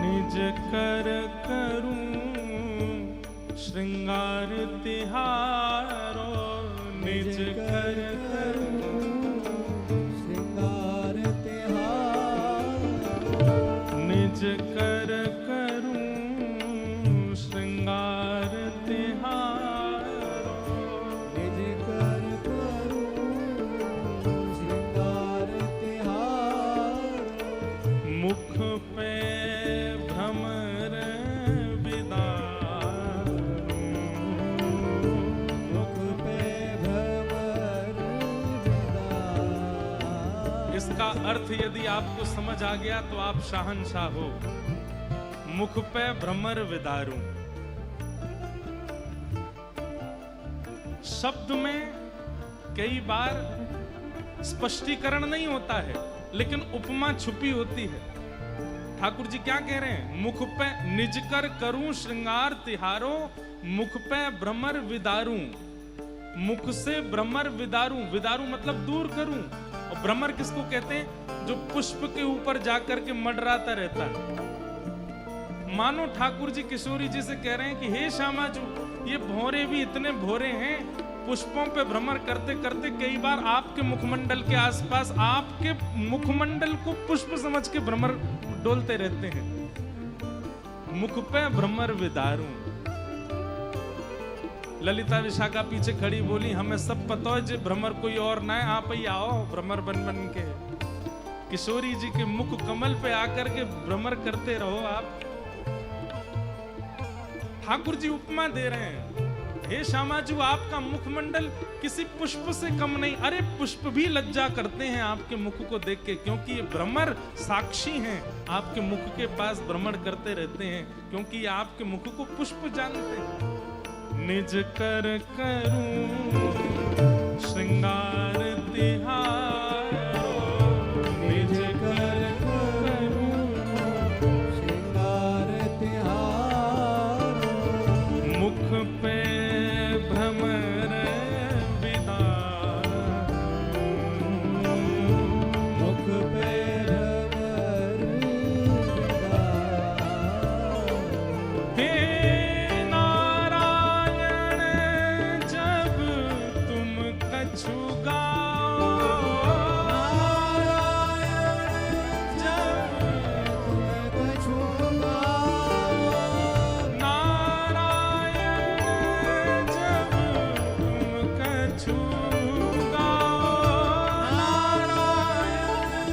निज कर करूं श्रृंगार तिहारो, निज कर करूं श्रृंगार तिहार, निज कर करूं श्रृंगार तिहारो, निज कर करूं श्रृंगार तिहार, मुख पे भ्रमर विदारूं, मुख पे भ्रमर विदार। इसका अर्थ यदि आपको समझ आ गया तो आप शाहनशाह हो। मुख पे भ्रमर विदारूं, शब्द में कई बार स्पष्टीकरण नहीं होता है लेकिन उपमा छुपी होती है। ठाकुर जी क्या कह रहे हैं? मुख पे निज कर करूं श्रृंगार तिहारो, मुख पे भ्रमर विदारूं, मुख से भ्रमर विदारूं, विदारूं मतलब दूर करूं। और भ्रमर किसको कहते हैं? जो पुष्प के ऊपर जाकर के मंडराता रहता है। मानो ठाकुर जी किशोरी जी से कह रहे हैं कि हे श्यामाजू, ये भौरे भी इतने भौरे हैं, पुष्पों पे भ्रमर करते करते कई बार आपके मुखमंडल के आसपास, आपके मुखमंडल को पुष्प समझ के भ्रमर डोलते रहते हैं। मुख पे भ्रमर विदारूं। ललिता विशाखा पीछे खड़ी बोली, हमें सब पता है जे भ्रमर कोई और ना है, आप ही आओ भ्रमर बन बन के। किशोरी जी के मुख कमल पे आकर के भ्रमर करते रहो आप। ठाकुर जी उपमा दे रहे हैं, हे श्यामाजू आपका मुखमंडल किसी पुष्प से कम नहीं। अरे पुष्प भी लज्जा करते हैं आपके मुख को देख के, क्योंकि ये भ्रमर साक्षी हैं, आपके मुख के पास भ्रमण करते रहते हैं, क्योंकि ये आपके मुख को पुष्प जानते हैं। निज कर करूं श्रृंगार तिहारो, निज कर करूं श्रृंगार तिहारो, मुख पे भ्रमर विदार, मुख पे भ्रमर विदार। हे नारायण जब तुम कछु गाओ, नारायण जब तुम कछु गाओ, नारायण जब तुम कछु गाओ, नारायण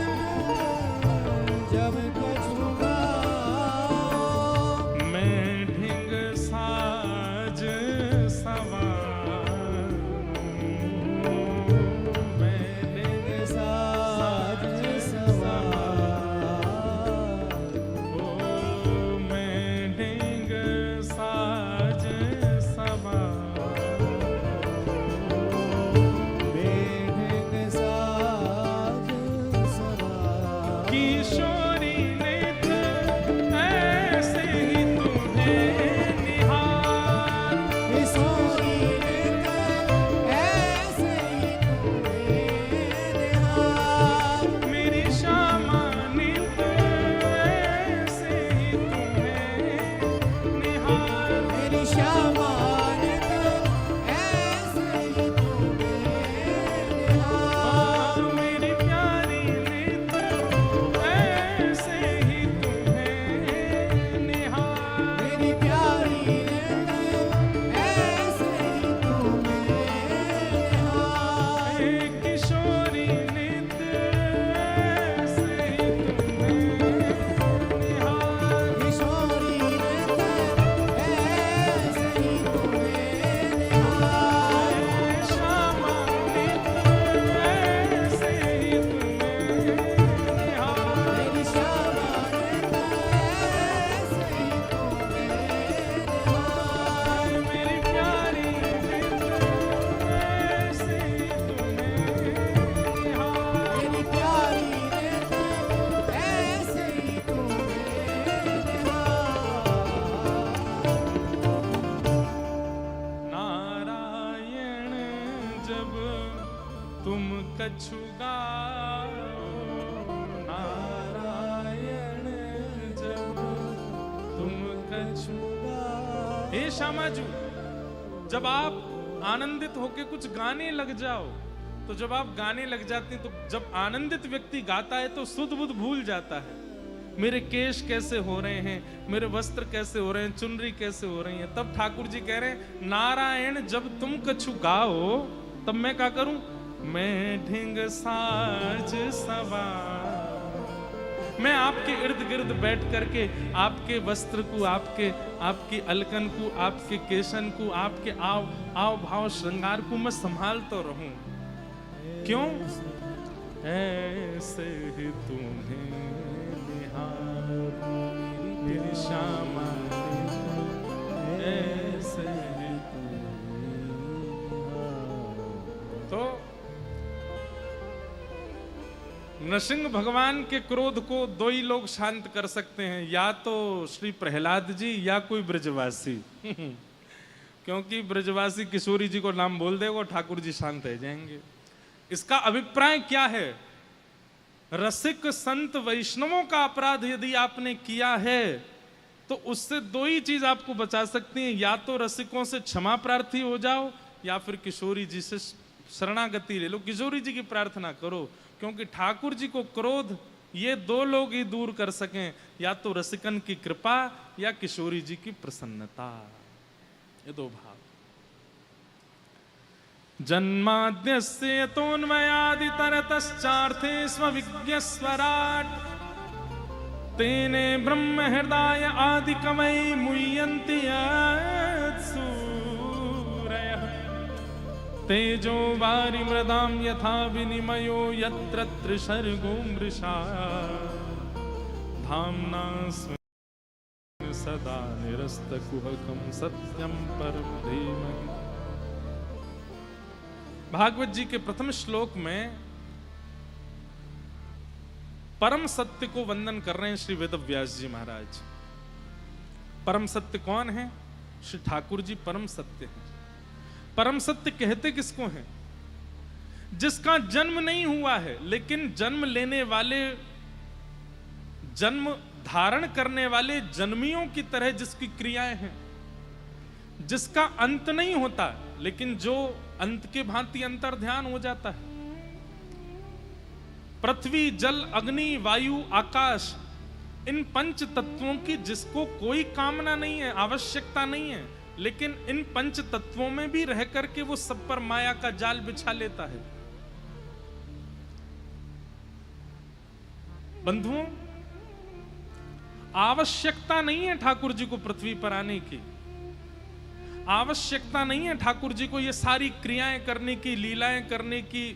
जब कछु गाओ, मैं ढिंग साज सवार, मैं ढिंग साज सवार, ओ मैं ढिंग साज सवार, बेढंग साज सवार। किशोरी नित ऐसे ही तुम्हें निहार, किशोरी नित ऐसे ही तुम्हें निहार, मेरी श्यामा नित ऐसे ही तुम्हें निहार, मेरी श्यामा नित ऐसे ही तुम्हें निहार, मेरी प्यारी नित ऐसे ही तुम्हें निहार, मेरी प्यारी नित ऐसे ही तुम्हें निहार, हे किशोरी नित ऐसे ही तुम्हें निहार, किशोरी नित ऐसे ही तुम्हें निहार, श्यामा नित ऐसे ही तुम्हें निहार, मेरी श्यामा नित ऐसे ही तुम्हें निहार, मेरी प्यारी नित ऐसे ही तुम्हें निहार। मेरी प्यारी नित ऐसे ही तुम्हें निहार। नारायण जब तुम कछु गाओ, नारायण जब तुम कछु गाओ। हे श्यामाजू, जब आप आनंदित होके कुछ गाने लग जाओ, तो जब आप गाने लग जाते हैं, तो जब आनंदित व्यक्ति गाता है तो सुध बुध भूल जाता है। मेरे केश कैसे हो रहे हैं, मेरे वस्त्र कैसे हो रहे हैं, चुनरी कैसे हो रही है। तब ठाकुर जी कह रहे हैं, नारायण जब तुम कछु गाओ, तब मैं क्या करूं, मैं ढिंग साज सवार, मैं आपके इर्द गिर्द बैठ करके आपके वस्त्र को, आपकी अलकन को, आपके केशन को, आपके आव भाव श्रृंगार को मैं संभालता रहूं। क्यों? ऐसे ही तुम्हें निहार, मेरी श्यामा ऐसे ही तो नृसिंह भगवान के क्रोध को दो ही लोग शांत कर सकते हैं, या तो श्री प्रहलाद जी या कोई ब्रजवासी। क्योंकि ब्रजवासी किशोरी जी को नाम बोल देगा, ठाकुर जी शांत रह जाएंगे। इसका अभिप्राय क्या है? रसिक संत वैष्णवों का अपराध यदि आपने किया है तो उससे दो ही चीज आपको बचा सकती हैं, या तो रसिकों से क्षमा प्रार्थी हो जाओ, या फिर किशोरी जी से शरणागति ले लो, किशोरी जी की प्रार्थना करो। क्योंकि ठाकुर जी को क्रोध ये दो लोग ही दूर कर सकें, या तो रसिकन की कृपा या किशोरी जी की प्रसन्नता, ये दो भाव। जन्माद्यस्य यतोन्मयादितरतश्चार्थे स्वविज्ञस्वराट् तेने ब्रह्म हृदय आदि कवै मुह्यन्ति सूरयः तेजो वारि मृदां यथा विनिमयो यत्र त्रिसर्गो मृषा धाम्ना स्वेन सदा निरस्तकुहकं सत्यं परं धीमहि। भागवत जी के प्रथम श्लोक में परम सत्य को वंदन कर रहे हैं श्री वेदव्यास जी महाराज। परम सत्य कौन है? श्री ठाकुर जी परम सत्य हैं। परम सत्य कहते किसको हैं? जिसका जन्म नहीं हुआ है लेकिन जन्म लेने वाले, जन्म धारण करने वाले जन्मियों की तरह जिसकी क्रियाएं हैं, जिसका अंत नहीं होता लेकिन जो अंत के भांति अंतर ध्यान हो जाता है। पृथ्वी, जल, अग्नि, वायु, आकाश, इन पंच तत्वों की जिसको कोई कामना नहीं है, आवश्यकता नहीं है, लेकिन इन पंच तत्वों में भी रह करके वो सब पर माया का जाल बिछा लेता है। बंधुओं, आवश्यकता नहीं है ठाकुर जी को पृथ्वी पर आने की, आवश्यकता नहीं है ठाकुर जी को ये सारी क्रियाएं करने की, लीलाएं करने की,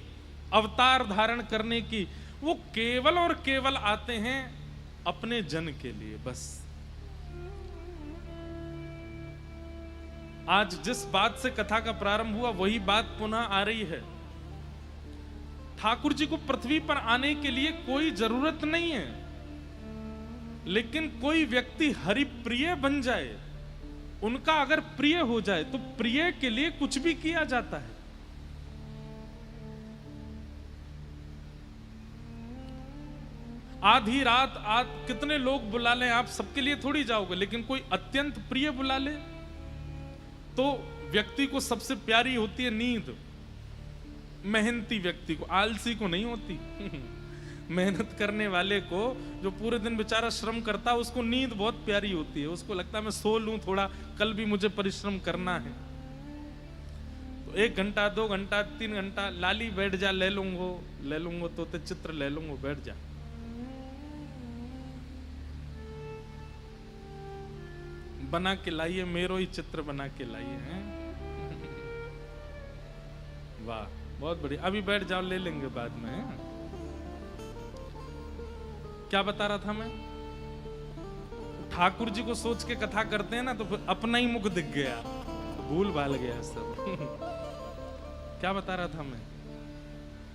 अवतार धारण करने की। वो केवल और केवल आते हैं अपने जन के लिए बस। आज जिस बात से कथा का प्रारंभ हुआ वही बात पुनः आ रही है। ठाकुर जी को पृथ्वी पर आने के लिए कोई जरूरत नहीं है, लेकिन कोई व्यक्ति हरिप्रिय बन जाए, उनका अगर प्रिय हो जाए तो प्रिय के लिए कुछ भी किया जाता है। आधी रात कितने लोग बुला लें, आप सबके लिए थोड़ी जाओगे, लेकिन कोई अत्यंत प्रिय बुला ले तो व्यक्ति को सबसे प्यारी होती है नींद। मेहनती व्यक्ति को, आलसी को नहीं होती। मेहनत करने वाले को, जो पूरे दिन बेचारा श्रम करता है, उसको नींद बहुत प्यारी होती है। उसको लगता है मैं सो लूं थोड़ा, कल भी मुझे परिश्रम करना है। तो 1 घंटा 2 घंटा 3 घंटा लाली बैठ जा, ले लूंगो तो ते चित्र ले लूंगो, बैठ जा। बना के लाइए, मेरो ही चित्र बना के लाइए हैं। वाह, बहुत बढ़िया। अभी बैठ जाओ, ले लेंगे बाद में। क्या बता रहा था मैं? ठाकुर जी को सोच के कथा करते हैं ना तो फिर अपना ही मुख दिख गया, भूल भाल गया सब। क्या बता रहा था मैं?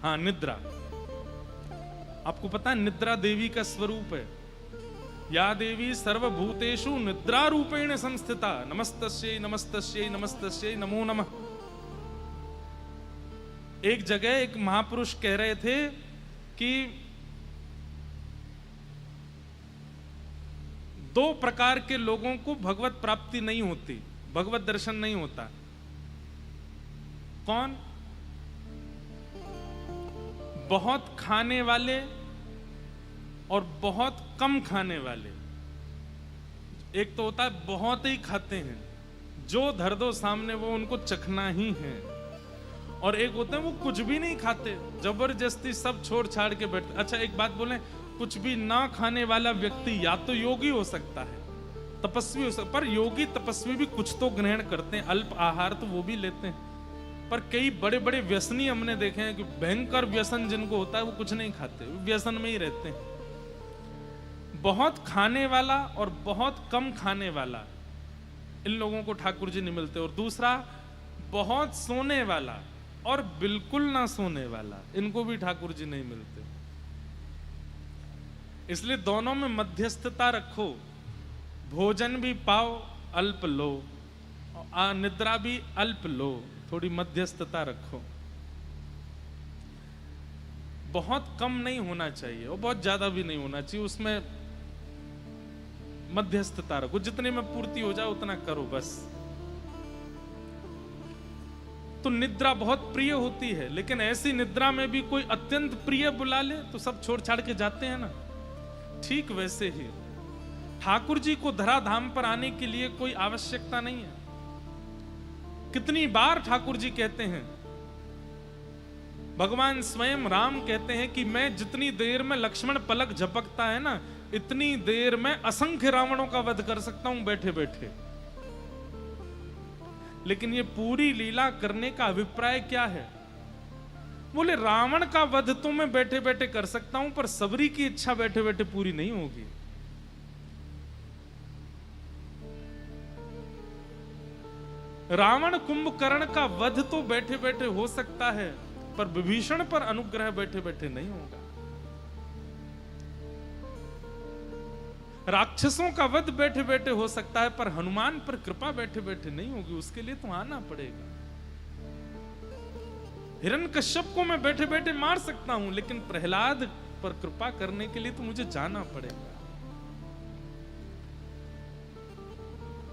हाँ, निद्रा। आपको पता है निद्रा देवी का स्वरूप है। या देवी सर्वभूतेषु निद्रा रूपेण संस्थिता, नमस्तस्यै नमस्तस्यै नमस्तस्यै नमो नमः। एक जगह एक महापुरुष कह रहे थे कि 2 प्रकार के लोगों को भगवत प्राप्ति नहीं होती, भगवत दर्शन नहीं होता। कौन? बहुत खाने वाले और बहुत कम खाने वाले। एक तो होता है बहुत ही खाते हैं, जो धर दो सामने वो उनको चखना ही है। और एक होते हैं वो कुछ भी नहीं खाते, जबरदस्ती सब छोड़ छाड़ के बैठते। अच्छा एक बात बोलें, कुछ भी ना खाने वाला व्यक्ति या तो योगी हो सकता है, तपस्वी हो सकता, पर योगी तपस्वी भी कुछ तो ग्रहण करते हैं, अल्प आहार तो वो भी लेते हैं। पर कई बड़े बड़े व्यसनी हमने देखे हैं कि भयंकर व्यसन जिनको होता है वो कुछ नहीं खाते, व्यसन में ही रहते हैं। बहुत खाने वाला और बहुत कम खाने वाला, इन लोगों को ठाकुर जी नहीं मिलते। और दूसरा, बहुत सोने वाला और बिल्कुल ना सोने वाला, इनको भी ठाकुर जी नहीं मिलते। इसलिए दोनों में मध्यस्थता रखो, भोजन भी पाओ अल्प लो, और निद्रा भी अल्प लो, थोड़ी मध्यस्थता रखो। बहुत कम नहीं होना चाहिए और बहुत ज्यादा भी नहीं होना चाहिए, उसमें मध्यस्थता रखो। जितने में पूर्ति हो जाए उतना करो बस। तो निद्रा बहुत प्रिय होती है, लेकिन ऐसी निद्रा में भी कोई अत्यंत प्रिय बुला ले तो सब छोड़ छाड़ के जाते हैं ना। ठीक वैसे ही ठाकुर जी को धराधाम पर आने के लिए कोई आवश्यकता नहीं है। कितनी बार ठाकुर जी कहते हैं, भगवान स्वयं राम कहते हैं कि मैं जितनी देर में लक्ष्मण पलक झपकता है ना, इतनी देर में असंख्य रावणों का वध कर सकता हूं बैठे बैठे। लेकिन ये पूरी लीला करने का अभिप्राय क्या है? बोले रावण का वध तो मैं बैठे बैठे कर सकता हूं, पर सबरी की इच्छा बैठे बैठे पूरी नहीं होगी। रावण कुंभकर्ण का वध तो बैठे बैठे हो सकता है, पर विभीषण पर अनुग्रह बैठे बैठे नहीं होगा। राक्षसों का वध बैठे बैठे हो सकता है, पर हनुमान पर कृपा बैठे बैठे नहीं होगी। उसके लिए तो आना पड़ेगा। हिरण्यकश्यप को मैं बैठे बैठे मार सकता हूं, लेकिन प्रहलाद पर कृपा करने के लिए तो मुझे जाना पड़ेगा।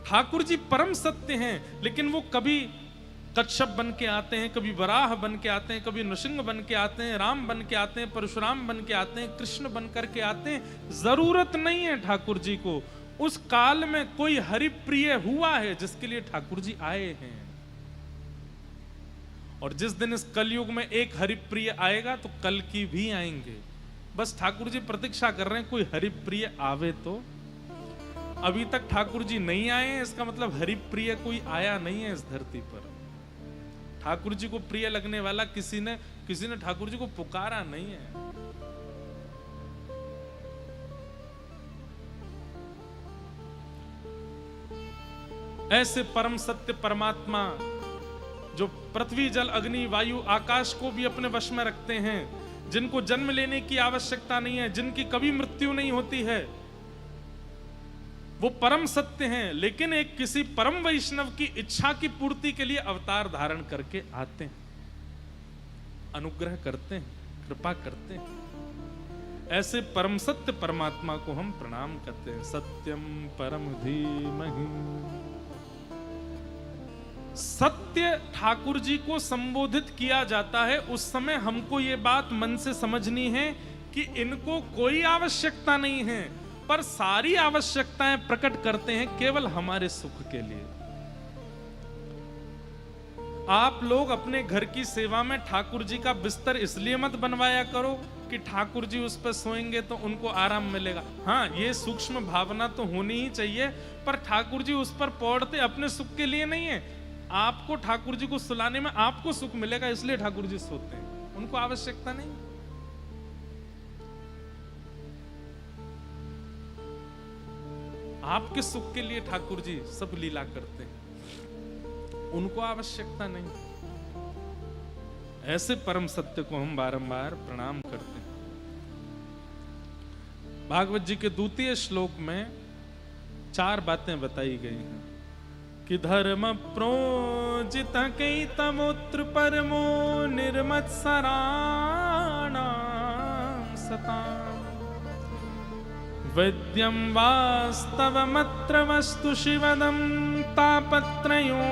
ठाकुर जी परम सत्य हैं, लेकिन वो कभी कच्छप बन के आते हैं, कभी वराह बन के आते हैं, कभी नृसिंह बन के आते हैं, राम बन के आते हैं, परशुराम बन के आते हैं, कृष्ण बन करके आते हैं। जरूरत नहीं है ठाकुर जी को। उस काल में कोई हरिप्रिय हुआ है जिसके लिए ठाकुर जी आए हैं। और जिस दिन इस कलयुग में एक हरिप्रिय आएगा तो कल की भी आएंगे। बस ठाकुर जी प्रतीक्षा कर रहे हैं कोई हरिप्रिय आवे तो। अभी तक ठाकुर जी नहीं आए हैं, इसका मतलब हरिप्रिय कोई आया नहीं है इस धरती पर। ठाकुर जी को प्रिय लगने वाला किसी ने ठाकुर जी को पुकारा नहीं है। ऐसे परम सत्य परमात्मा जो पृथ्वी जल अग्नि वायु आकाश को भी अपने वश में रखते हैं, जिनको जन्म लेने की आवश्यकता नहीं है, जिनकी कभी मृत्यु नहीं होती है, वो परम सत्य हैं। लेकिन एक किसी परम वैष्णव की इच्छा की पूर्ति के लिए अवतार धारण करके आते हैं, अनुग्रह करते हैं, कृपा करते हैं। ऐसे परम सत्य परमात्मा को हम प्रणाम करते हैं। सत्यम परम धीमहि। सत्य ठाकुर जी को संबोधित किया जाता है, उस समय हमको ये बात मन से समझनी है कि इनको कोई आवश्यकता नहीं है, पर सारी आवश्यकताएं प्रकट करते हैं केवल हमारे सुख के लिए। आप लोग अपने घर की सेवा में ठाकुर जी का बिस्तर इसलिए मत बनवाया करो कि ठाकुर जी उस पर सोएंगे तो उनको आराम मिलेगा। हाँ, ये सूक्ष्म भावना तो होनी ही चाहिए, पर ठाकुर जी उस पर पौड़ते अपने सुख के लिए नहीं है। आपको ठाकुर जी को सुलाने में आपको सुख मिलेगा, इसलिए ठाकुर जी सोते हैं, उनको आवश्यकता नहीं। आपके सुख के लिए ठाकुर जी सब लीला करते हैं, उनको आवश्यकता नहीं। ऐसे परम सत्य को हम बारंबार प्रणाम करते हैं। भागवत जी के द्वितीय श्लोक में 4 बातें बताई गई हैं कि धर्म प्रोजित कई तमोत्र परमो निर्मत्सराणां सताम् वैद्यं वास्तवमत्र वस्तु शिवदं तापत्रयोन्मूलनम्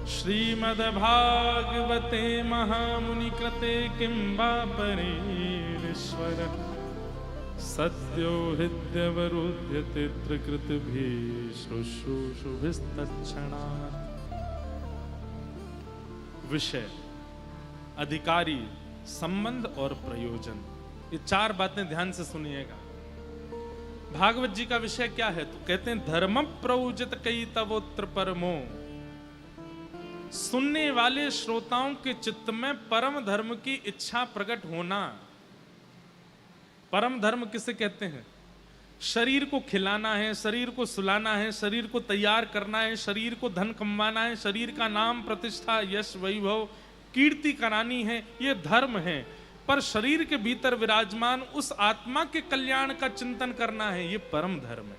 श्रीमद्भागवते महामुनिकृते किं वा परेश्वर सद्यो हृद्यवरुध्यते त्रिकृतभिः शुश्रूषुभिस्तत्क्षणात्। विषय, अधिकारी, संबंध और प्रयोजन, ये 4 बातें ध्यान से सुनिएगा। भागवत जी का विषय क्या है? तो कहते हैं धर्म प्रयोजित कई तवोत्र परमो। सुनने वाले श्रोताओं के चित्त में परम धर्म की इच्छा प्रकट होना। परम धर्म किसे कहते हैं? शरीर को खिलाना है, शरीर को सुलाना है, शरीर को तैयार करना है, शरीर को धन कमाना है, शरीर का नाम प्रतिष्ठा यश वैभव कीर्ति करानी है, ये धर्म है। पर शरीर के भीतर विराजमान उस आत्मा के कल्याण का चिंतन करना है, ये परम धर्म है।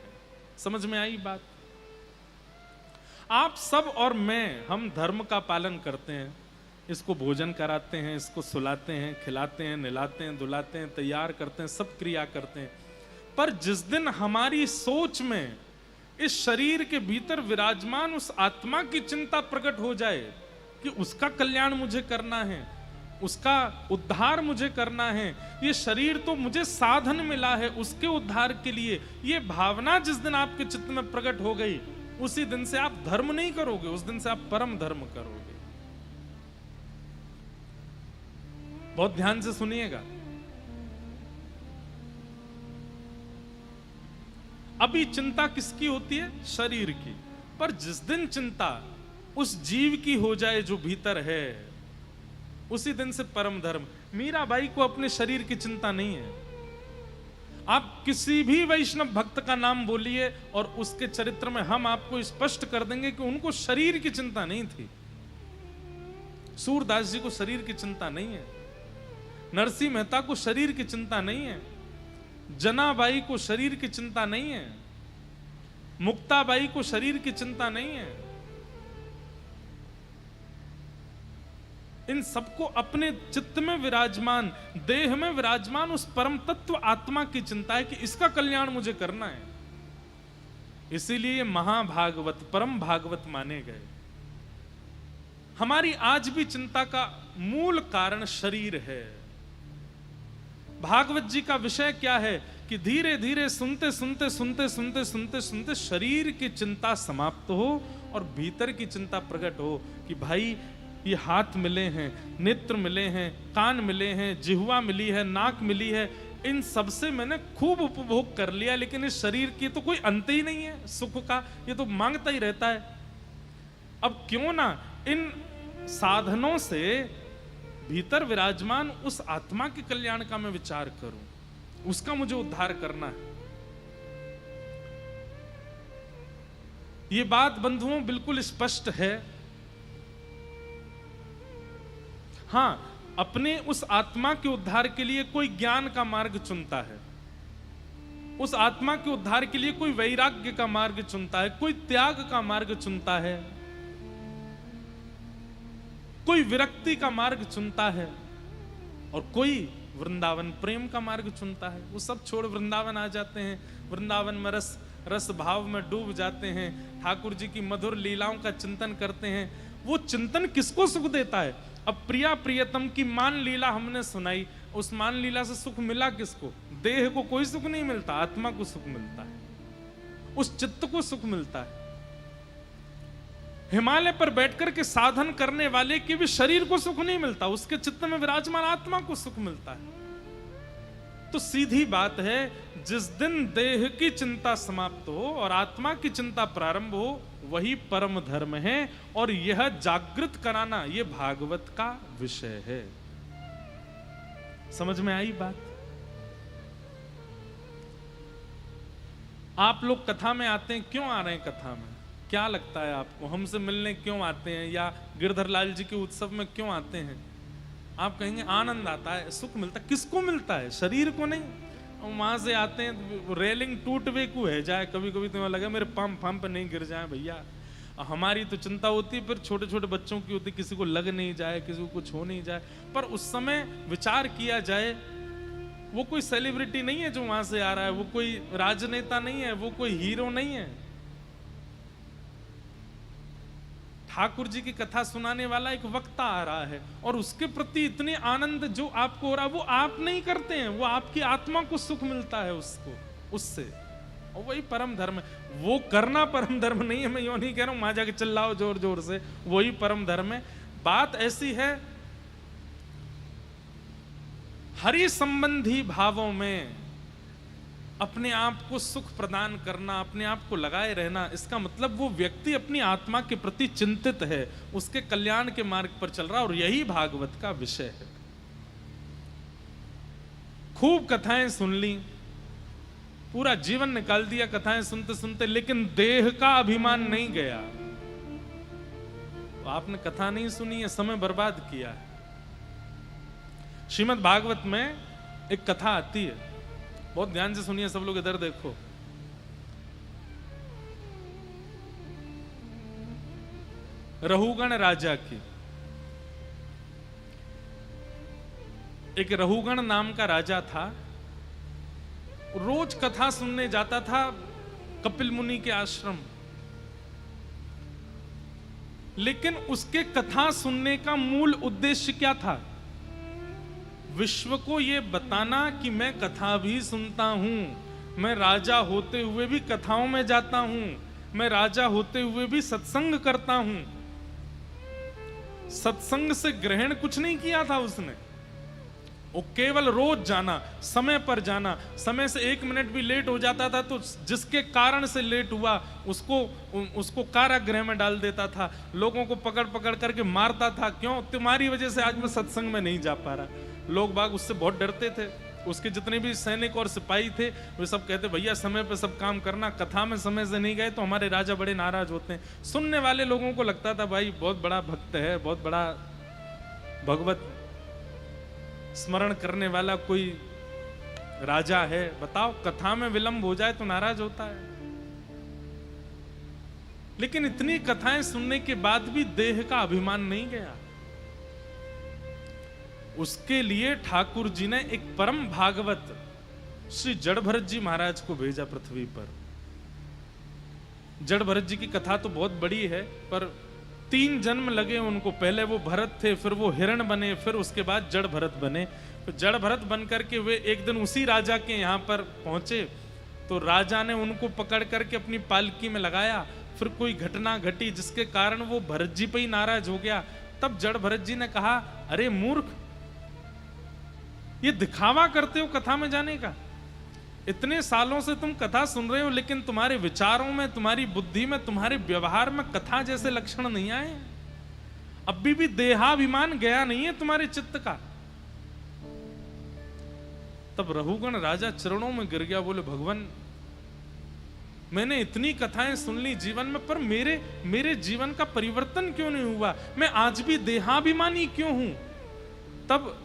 समझ में आई बात? आप सब और मैं, हम धर्म का पालन करते हैं, इसको भोजन कराते हैं, इसको सुलाते हैं, खिलाते हैं, नहलाते हैं, धुलाते हैं, तैयार करते हैं, सब क्रिया करते हैं। पर जिस दिन हमारी सोच में इस शरीर के भीतर विराजमान उस आत्मा की चिंता प्रकट हो जाए कि उसका कल्याण मुझे करना है, उसका उद्धार मुझे करना है, ये शरीर तो मुझे साधन मिला है उसके उद्धार के लिए, ये भावना जिस दिन आपके चित्त में प्रकट हो गई, उसी दिन से आप धर्म नहीं करोगे, उस दिन से आप परम धर्म करोगे। बहुत ध्यान से सुनिएगा। अभी चिंता किसकी होती है? शरीर की। पर जिस दिन चिंता उस जीव की हो जाए जो भीतर है, उसी दिन से परम धर्म। मीराबाई को अपने शरीर की चिंता नहीं है। आप किसी भी वैष्णव भक्त का नाम बोलिए और उसके चरित्र में हम आपको स्पष्ट कर देंगे कि उनको शरीर की चिंता नहीं थी। सूरदास जी को शरीर की चिंता नहीं है, नरसिंह मेहता को शरीर की चिंता नहीं है, जनाबाई को शरीर की चिंता नहीं है, मुक्ताबाई को शरीर की चिंता नहीं है। इन सबको अपने चित्त में विराजमान, देह में विराजमान उस परम तत्व आत्मा की चिंता है कि इसका कल्याण मुझे करना है। इसीलिए महाभागवत, परम भागवत माने गए। हमारी आज भी चिंता का मूल कारण शरीर है। भागवत जी का विषय क्या है कि धीरे धीरे सुनते सुनते सुनते सुनते सुनते सुनते शरीर की चिंता समाप्त हो और भीतर की चिंता प्रकट हो कि भाई ये हाथ मिले हैं, नेत्र मिले हैं, कान मिले हैं, जिह्वा मिली है, नाक मिली है, इन सब से मैंने खूब उपभोग कर लिया, लेकिन इस शरीर की तो कोई अंत ही नहीं है सुख का, ये तो मांगता ही रहता है। अब क्यों ना इन साधनों से भीतर विराजमान उस आत्मा के कल्याण का मैं विचार करूं, उसका मुझे उद्धार करना है। ये बात बंधुओं बिल्कुल स्पष्ट है। हां, अपने उस आत्मा के उद्धार के लिए कोई ज्ञान का मार्ग चुनता है, उस आत्मा के उद्धार के लिए कोई वैराग्य का मार्ग चुनता है, कोई त्याग का मार्ग चुनता है, कोई विरक्ति का मार्ग चुनता है और कोई वृंदावन प्रेम का मार्ग चुनता है। वो सब छोड़ वृंदावन आ जाते हैं, वृंदावन में रस भाव में डूब जाते हैं, ठाकुर जी की मधुर लीलाओं का चिंतन करते हैं। वो चिंतन किसको सुख देता है? अब प्रिया प्रियतम की मान लीला हमने सुनाई, उस मान लीला से सुख मिला किसको? देह को कोई सुख नहीं मिलता, आत्मा को सुख मिलता है, उस चित्त को सुख मिलता है। हिमालय पर बैठकर के साधन करने वाले के भी शरीर को सुख नहीं मिलता, उसके चित्त में विराजमान आत्मा को सुख मिलता है। तो सीधी बात है, जिस दिन देह की चिंता समाप्त हो और आत्मा की चिंता प्रारंभ हो, वही परम धर्म है। और यह जागृत कराना, यह भागवत का विषय है। समझ में आई बात? आप लोग कथा में आते हैं, क्यों आ रहे हैं कथा में? क्या लगता है आपको? हमसे मिलने क्यों आते हैं या गिरधर लाल जी के उत्सव में क्यों आते हैं? आप कहेंगे आनंद आता है, सुख मिलता है। किसको मिलता है? शरीर को नहीं। वहां से आते हैं, रेलिंग टूट वे को है जाए, कभी कभी तुम्हें लगे मेरे पंप नहीं गिर जाए भैया। हमारी तो चिंता होती है, फिर छोटे छोटे बच्चों की होती, किसी को लग नहीं जाए, किसी को कुछ हो नहीं जाए। पर उस समय विचार किया जाए, वो कोई सेलिब्रिटी नहीं है जो वहां से आ रहा है, वो कोई राजनेता नहीं है, वो कोई हीरो नहीं है। ठाकुर जी की कथा सुनाने वाला एक वक्ता आ रहा है और उसके प्रति इतने आनंद जो आपको हो रहा है, वो आप नहीं करते हैं, वो आपकी आत्मा को सुख मिलता है उससे। और वही परम धर्म है। वो करना परम धर्म नहीं है, मैं यूं नहीं कह रहा हूं वहां जाके चिल्लाओ जोर जोर से, वही परम धर्म है। बात ऐसी है, हरि संबंधी भावों में अपने आप को सुख प्रदान करना, अपने आप को लगाए रहना, इसका मतलब वो व्यक्ति अपनी आत्मा के प्रति चिंतित है, उसके कल्याण के मार्ग पर चल रहा, और यही भागवत का विषय है। खूब कथाएं सुन ली, पूरा जीवन निकाल दिया कथाएं सुनते सुनते, लेकिन देह का अभिमान नहीं गया, तो आपने कथा नहीं सुनी है, समय बर्बाद किया है। श्रीमद् भागवत में एक कथा आती है, बहुत ध्यान से सुनिए सब लोग, इधर देखो। रहुगण राजा की, एक रहुगण नाम का राजा था, रोज कथा सुनने जाता था कपिल मुनि के आश्रम। लेकिन उसके कथा सुनने का मूल उद्देश्य क्या था? विश्व को यह बताना कि मैं कथा भी सुनता हूं, मैं राजा होते हुए भी कथाओं में जाता हूं, मैं राजा होते हुए भी सत्संग करता हूं। सत्संग से ग्रहण कुछ नहीं किया था उसने, वो केवल रोज जाना, समय पर जाना, समय से 1 मिनट भी लेट हो जाता था तो जिसके कारण से लेट हुआ उसको कारागृह में डाल देता था, लोगों को पकड़ पकड़ करके मारता था। क्यों? तुम्हारी वजह से आज मैं सत्संग में नहीं जा पा रहा। लोग बाग उससे बहुत डरते थे। उसके जितने भी सैनिक और सिपाही थे वे सब कहते भैया समय पे सब काम करना, कथा में समय से नहीं गए तो हमारे राजा बड़े नाराज होते हैं। सुनने वाले लोगों को लगता था भाई बहुत बड़ा भक्त है, बहुत बड़ा भगवत स्मरण करने वाला कोई राजा है। बताओ, कथा में विलंब हो जाए तो नाराज होता है। लेकिन इतनी कथाएं सुनने के बाद भी देह का अभिमान नहीं गया। उसके लिए ठाकुर जी ने एक परम भागवत श्री जड़ भरत जी महाराज को भेजा पृथ्वी पर। जड़ भरत जी की कथा तो बहुत बड़ी है, पर 3 जन्म लगे उनको। पहले वो भरत थे, फिर वो हिरण बने, फिर उसके बाद जड़ भरत बने। तो जड़ भरत बन करके वे एक दिन उसी राजा के यहाँ पर पहुंचे तो राजा ने उनको पकड़ करके अपनी पालकी में लगाया। फिर कोई घटना घटी जिसके कारण वो भरत जी पे ही नाराज हो गया। तब जड़ भरत जी ने कहा, अरे मूर्ख, ये दिखावा करते हो कथा में जाने का। इतने सालों से तुम कथा सुन रहे हो लेकिन तुम्हारे विचारों में, तुम्हारी बुद्धि में, तुम्हारे व्यवहार में कथा जैसे लक्षण नहीं आए। अभी भी देहाभिमान गया नहीं है तुम्हारे चित्त का। तब रघुगण राजा चरणों में गिर गया, बोले भगवान मैंने इतनी कथाएं सुन ली जीवन में, पर मेरे जीवन का परिवर्तन क्यों नहीं हुआ? मैं आज भी देहाभिमानी क्यों हूं? तब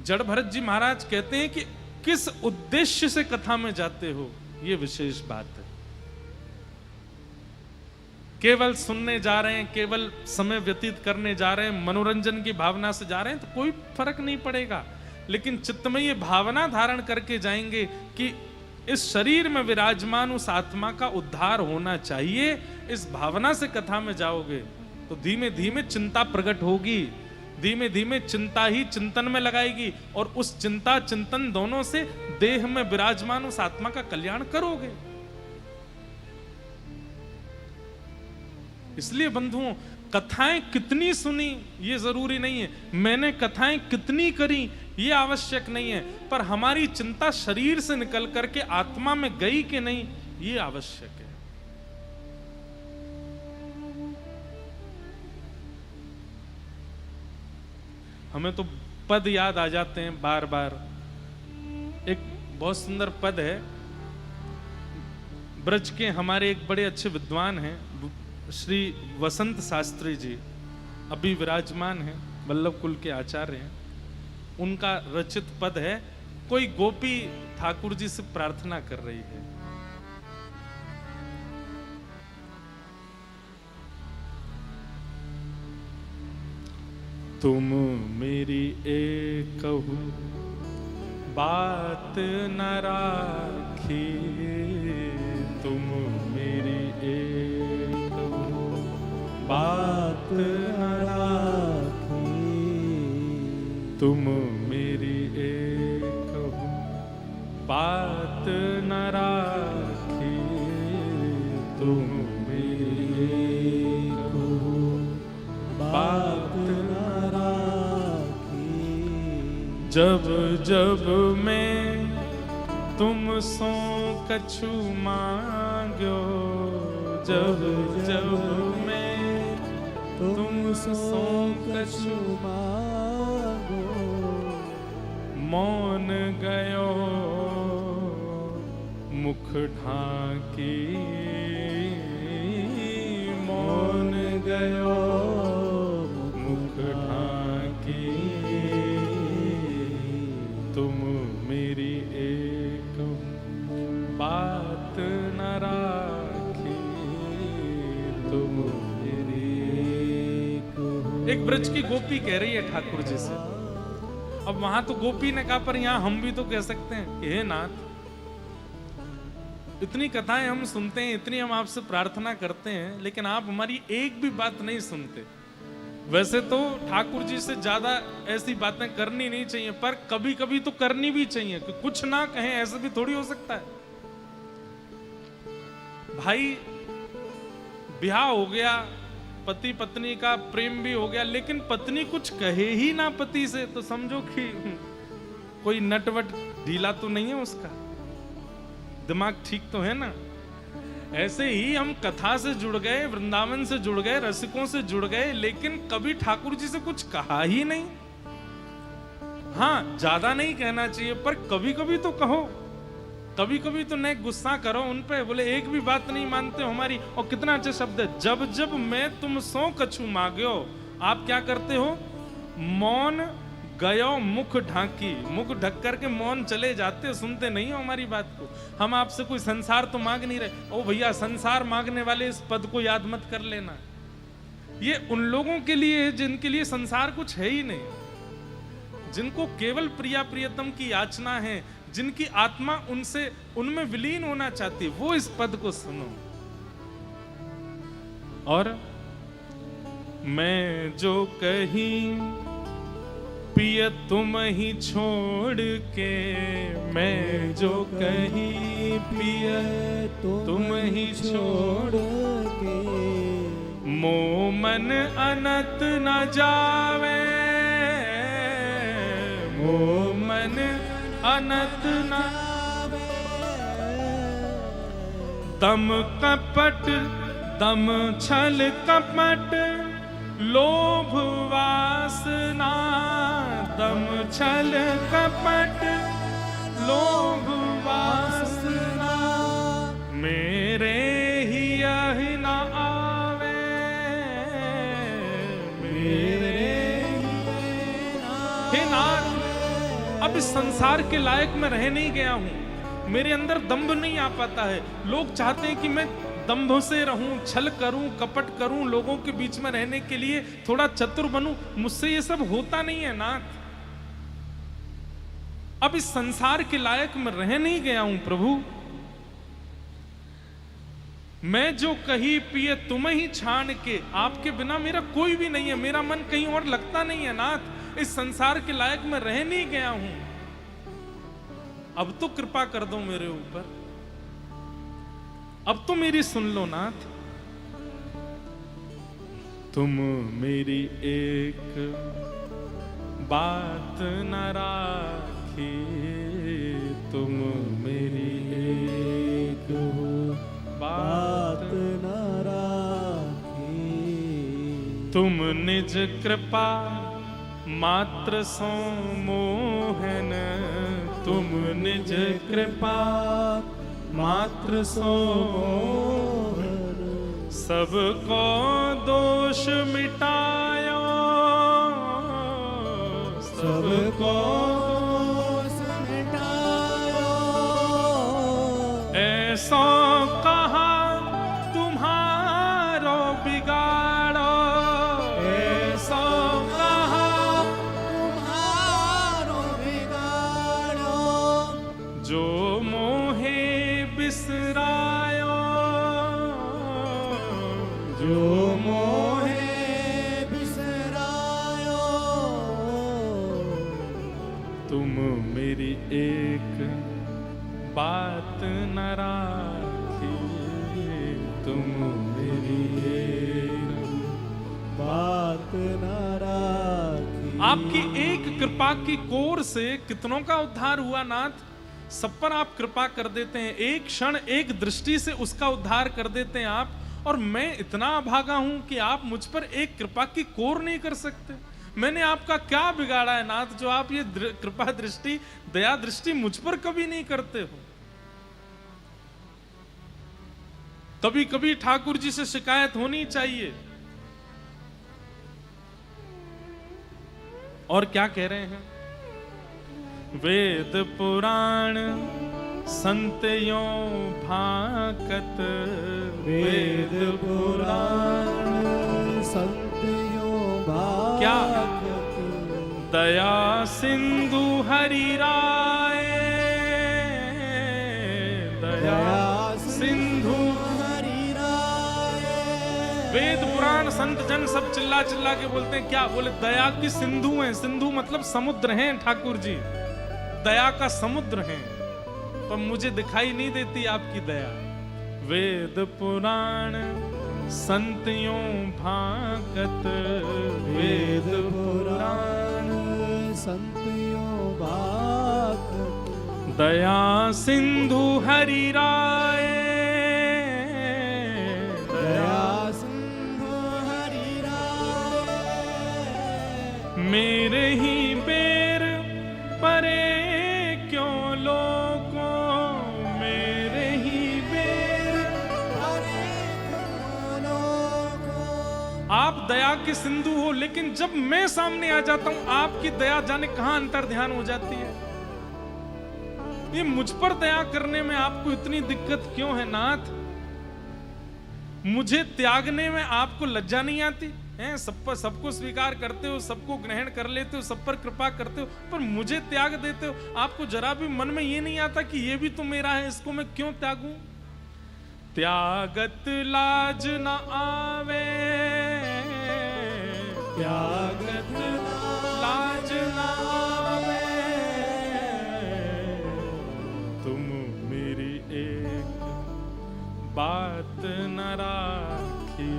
जड़ भरत जी महाराज कहते हैं कि किस उद्देश्य से कथा में जाते हो, यह विशेष बात है। केवल सुनने जा रहे हैं, केवल समय व्यतीत करने जा रहे हैं, मनोरंजन की भावना से जा रहे हैं तो कोई फर्क नहीं पड़ेगा। लेकिन चित्त में ये भावना धारण करके जाएंगे कि इस शरीर में विराजमान उस आत्मा का उद्धार होना चाहिए, इस भावना से कथा में जाओगे तो धीमे धीमे चिंता प्रकट होगी, धीमे धीमे चिंता ही चिंतन में लगाएगी और उस चिंता चिंतन दोनों से देह में विराजमान उस आत्मा का कल्याण करोगे। इसलिए बंधुओं, कथाएं कितनी सुनी ये जरूरी नहीं है, मैंने कथाएं कितनी करी ये आवश्यक नहीं है, पर हमारी चिंता शरीर से निकल करके आत्मा में गई कि नहीं ये आवश्यक है। हमें तो पद याद आ जाते हैं बार बार। एक बहुत सुंदर पद है, ब्रज के हमारे एक बड़े अच्छे विद्वान हैं श्री वसंत शास्त्री जी, अभी विराजमान हैं, वल्लभ कुल के आचार्य हैं। उनका रचित पद है, कोई गोपी ठाकुर जी से प्रार्थना कर रही है। तुम मेरी एक कहू बात न राखी, तुम मेरी एक कहू बात न राखी, तुम मेरी एक कहू बात न राखी, तुम मेरी एक कहू बात न जब जब मैं तुम सो कछु मांग्यो, जब जब मैं तुम सो कछु मांगो, मौन गयो मुख ढांकी, मौन गयो मुख ढांकी, तुम मेरी एक बात न राखी, तुम मेरी एक ब्रज की गोपी कह रही है ठाकुर जी से। अब वहां तो गोपी ने कहा, पर यहां हम भी तो कह सकते हैं कि हे नाथ, इतनी कथाएं हम सुनते हैं, इतनी हम आपसे प्रार्थना करते हैं, लेकिन आप हमारी एक भी बात नहीं सुनते। वैसे तो ठाकुर जी से ज्यादा ऐसी बातें करनी नहीं चाहिए, पर कभी कभी तो करनी भी चाहिए कि कुछ ना कहें, ऐसे भी थोड़ी हो सकता है। भाई ब्याह हो गया, पति पत्नी का प्रेम भी हो गया, लेकिन पत्नी कुछ कहे ही ना पति से, तो समझो कि कोई नटवट ढीला तो नहीं है उसका, दिमाग ठीक तो है ना। ऐसे ही हम कथा से जुड़ गए, वृंदावन से जुड़ गए, रसिकों से जुड़ गए, लेकिन कभी ठाकुर जी से कुछ कहा ही नहीं। हाँ, ज्यादा नहीं कहना चाहिए, पर कभी कभी तो कहो, कभी कभी तो नहीं गुस्सा करो उन पे। बोले एक भी बात नहीं मानते हो हमारी। और कितना अच्छा शब्द है, जब जब मैं तुम सो कछु मांग्यो, आप क्या करते हो? मौन गयो मुख ढांकी, मुख ढक करके मौन चले जाते हो, सुनते नहीं हो हमारी बात को। हम आपसे कोई संसार तो मांग नहीं रहे। ओ भैया, संसार मांगने वाले इस पद को याद मत कर लेना। ये उन लोगों के लिए है जिनके लिए संसार कुछ है ही नहीं, जिनको केवल प्रिया प्रियतम की याचना है, जिनकी आत्मा उनमें विलीन होना चाहती है, वो इस पद को सुनो। और मैं जो कहीं पिय तुम ही छोड़ के, मैं जो कहीं पिय तुम ही छोड़ के मोह मन अनत न जावे, मोह मन अनत न दम कपट, दम छल कपट, लोभ वासना, दम छल कपट, लोभ वासना, मेरे ही यही न आवे, मेरे हे नाथ, अब इस संसार के लायक मैं रह नहीं गया हूं, मेरे अंदर दंभ नहीं आ पाता है। लोग चाहते हैं कि मैं दंभ से रहूं, छल करूं, कपट करूं, लोगों के बीच में रहने के लिए थोड़ा चतुर बनूं। मुझसे ये सब होता नहीं है नाथ। अब इस संसार के लायक मैं रह नहीं गया हूं प्रभु। मैं जो कही पिए तुम ही छान के, आपके बिना मेरा कोई भी नहीं है, मेरा मन कहीं और लगता नहीं है नाथ। इस संसार के लायक मैं रह नहीं गया हूं, अब तो कृपा कर दो मेरे ऊपर, अब तो मेरी सुन लो नाथ। तुम मेरी एक बात न राखी, तुम मेरी एक बात न राखी, तुम निज कृपा मात्र सो मोहन, तुम निज कृपा मात्र सो मोहन, सबको दोष मिटायो, सबको दोष मिटायो, ऐसो कहा तुम्हारो बिगाड़ो, ऐसो कहा तुम्हारो बिगाड़ो, जो मोहे बिसरायो, जो मोहे बिसरायो, तुम मेरी एक बात न राखी, तुम मेरी एक बात न राखी। आपकी एक कृपा की कोर से कितनों का उद्धार हुआ नाथ। सब पर आप कृपा कर देते हैं, एक क्षण एक दृष्टि से उसका उद्धार कर देते हैं आप। और मैं इतना अभागा हूं कि आप मुझ पर एक कृपा की कोर नहीं कर सकते। मैंने आपका क्या बिगाड़ा है नाथ, जो आप ये कृपा दृष्टि, दया दृष्टि मुझ पर कभी नहीं करते हो। कभी कभी ठाकुर जी से शिकायत होनी चाहिए। और क्या कह रहे हैं? वेद पुराण संत यो भाकत, वेद पुराण संत यो भाकत, क्या? दया सिंधु हरि राय, दया सिंधु हरि राय। वेद पुराण संत जन सब चिल्ला चिल्ला के बोलते हैं, क्या बोले? दया की सिंधु हैं। सिंधु मतलब समुद्र हैं ठाकुर जी, दया का समुद्र हैं, पर मुझे दिखाई नहीं देती आपकी दया। वेद पुराण संतियों भाकत, वेद पुराण संतयों बात दया सिंधु हरि राय, दया सिंधु हरि राय। मेरे ही बेर परे क्यों लोगों, मेरे ही बेर हरे क्यों लोगों। आप दया के सिंधु हो, लेकिन जब मैं सामने आ जाता हूं आपकी दया जाने कहां अंतर ध्यान हो जाती है। ये मुझ पर दया करने में आपको इतनी दिक्कत क्यों है नाथ? मुझे त्यागने में आपको लज्जा नहीं आती है? सब पर सबको स्वीकार करते हो, सबको ग्रहण कर लेते हो, सब पर कृपा करते हो, पर मुझे त्याग देते हो। आपको जरा भी मन में ये नहीं आता कि ये भी तो मेरा है, इसको मैं क्यों त्यागूं? त्यागत लाज न आवे, त्यागत लाज न आवे, तुम मेरी एक बात न राखी,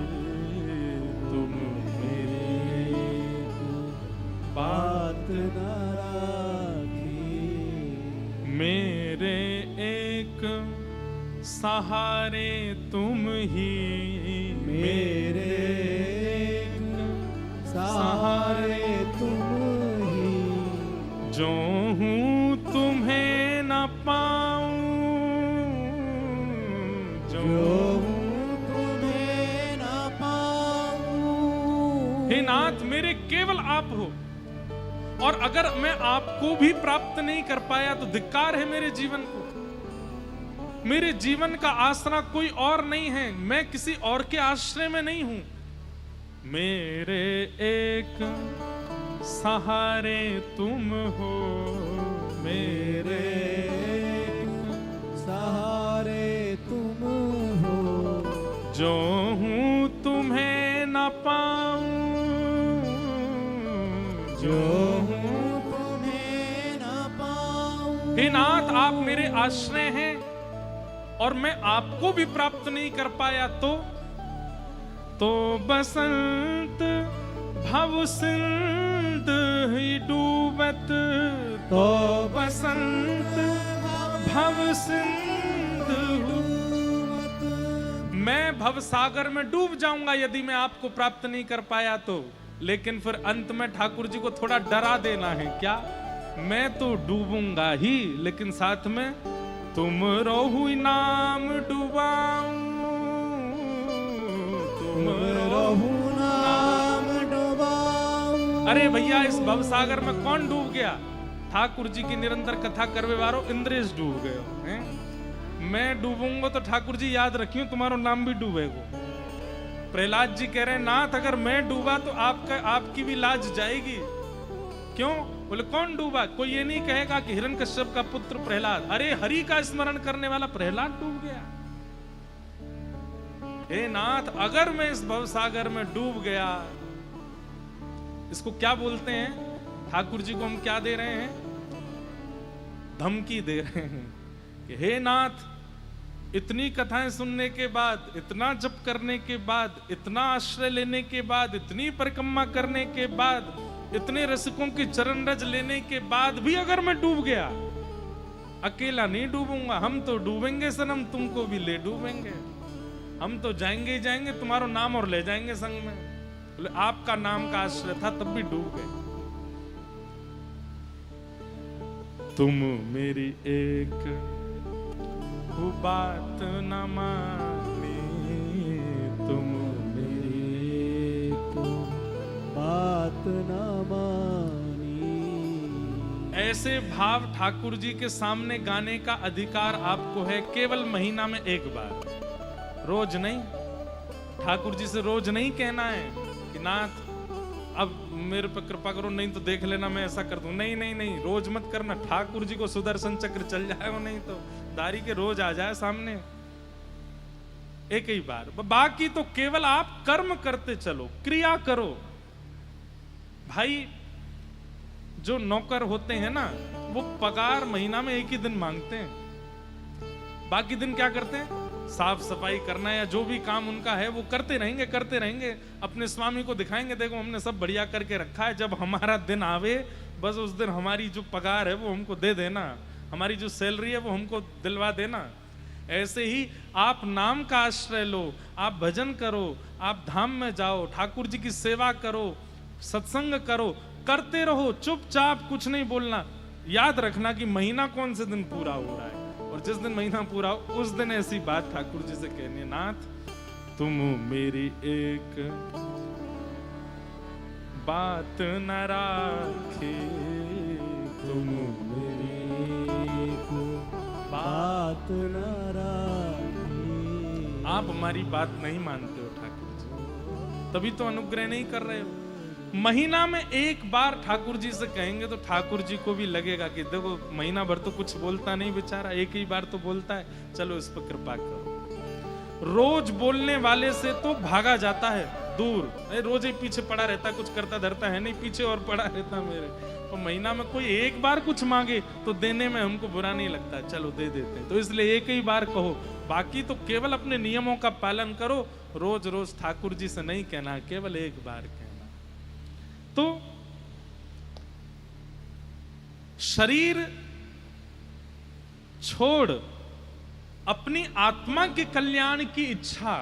तुम मेरी बात न राखी। मेरे एक सहारे तुम ही, मेरे सहारे तुम ही। जो हूँ तुम्हें न पाऊं, जो हूँ तुम्हें न पाऊं। हे नाथ मेरे केवल आप हो, और अगर मैं आपको भी प्राप्त नहीं कर पाया तो धिक्कार है मेरे जीवन को। मेरे जीवन का आसरा कोई और नहीं है, मैं किसी और के आश्रय में नहीं हूं। मेरे एक सहारे तुम हो, मेरे एक सहारे तुम हो। जो हूं तुम्हें न पाऊं, जो हूँ तुम्हें न पाऊं। हे नाथ आप मेरे आश्रय हैं और मैं आपको भी प्राप्त नहीं कर पाया तो बसंत भव सिंध ही डूबत, तो बसंत भव सिंध डूबत। मैं भव सागर में डूब जाऊंगा यदि मैं आपको प्राप्त नहीं कर पाया तो। लेकिन फिर अंत में ठाकुर जी को थोड़ा डरा देना है क्या? मैं तो डूबूंगा ही, लेकिन साथ में तुम रोहु नाम डुबाऊं, तुम रहु नाम डुबाऊं। अरे भैया इस भवसागर में कौन डूब गया? ठाकुर जी की निरंतर कथा करवे वारो इंद्रेश डूब गए हैं। मैं डूबूंगा तो ठाकुर जी याद रखियो तुम्हारो नाम भी डूबेगो। प्रहलाद जी कह रहे हैं नाथ अगर मैं डूबा तो आपकी भी लाज जाएगी। क्यों? बोले कौन डूबा? कोई ये नहीं कहेगा कि हिरण्यकश्यप का पुत्र प्रहलाद। अरे हरि का स्मरण करने वाला प्रहलाद डूब गया। हे नाथ अगर मैं इस भवसागर में डूब गया, इसको क्या बोलते हैं? ठाकुर जी को हम क्या दे रहे हैं? धमकी दे रहे हैं कि हे नाथ इतनी कथाएं सुनने के बाद, इतना जप करने के बाद, इतना आश्रय लेने के बाद, इतनी परिक्रमा करने के बाद, इतने रसिकों के चरण रज लेने के बाद भी अगर मैं डूब गया, अकेला नहीं डूबूंगा, हम तो डूबेंगे सनम, तुमको भी ले डूबेंगे। हम तो जाएंगे ही जाएंगे, तुम्हारा नाम और ले जाएंगे संग में। बोले आपका नाम का आश्रय था तब भी डूब गए। तुम मेरी एक बात न मानी, तुम मेरी एक बात न मानी। ऐसे भाव ठाकुर जी के सामने गाने का अधिकार आपको है केवल महीना में एक बार, रोज नहीं। ठाकुर जी से रोज नहीं कहना है कि नाथ अब मेरे पे कृपा करो, नहीं तो देख लेना मैं ऐसा कर दूं। नहीं नहीं नहीं, रोज मत करना। ठाकुर जी को सुदर्शन चक्र चल जाए वो, नहीं तो दारी के रोज आ जाए सामने एक ही बार। बाकी तो केवल आप कर्म करते चलो, क्रिया करो। भाई जो नौकर होते हैं ना, वो पगार महीना में एक ही दिन मांगते हैं, बाकी दिन क्या करते हैं? साफ सफाई करना या जो भी काम उनका है वो करते रहेंगे, अपने स्वामी को दिखाएंगे, देखो हमने सब बढ़िया करके रखा है, जब हमारा दिन आवे बस उस दिन हमारी जो पगार है वो हमको दे देना, हमारी जो सैलरी है वो हमको दिलवा देना। ऐसे ही आप नाम का आश्रय लो, आप भजन करो, आप धाम में जाओ, ठाकुर जी की सेवा करो, सत्संग करो, करते रहो, चुपचाप कुछ नहीं बोलना। याद रखना कि महीना कौन से दिन पूरा हो रहा है, और जिस दिन महीना पूरा हो उस दिन ऐसी बात ठाकुर जी से कहनी है, नाथ तुम मेरी एक बात न राखे, तुम मेरी एक बात न राखी। आप हमारी बात नहीं मानते हो ठाकुर जी, तभी तो अनुग्रह नहीं कर रहे हो। महीना में एक बार ठाकुर जी से कहेंगे तो ठाकुर जी को भी लगेगा कि देखो महीना भर तो कुछ बोलता नहीं बेचारा, एक ही बार तो बोलता है, चलो इस पर कृपा करो। रोज बोलने वाले से तो भागा जाता है दूर, रोज ही पीछे पड़ा रहता, कुछ करता धरता है नहीं, पीछे और पड़ा रहता मेरे। तो महीना में कोई एक बार कुछ मांगे तो देने में हमको बुरा नहीं लगता, चलो दे देते हैं। तो इसलिए एक ही बार कहो, बाकी तो केवल अपने नियमों का पालन करो। रोज रोज ठाकुर जी से नहीं कहना, केवल एक बार कहना। तो शरीर छोड़ अपनी आत्मा के कल्याण की इच्छा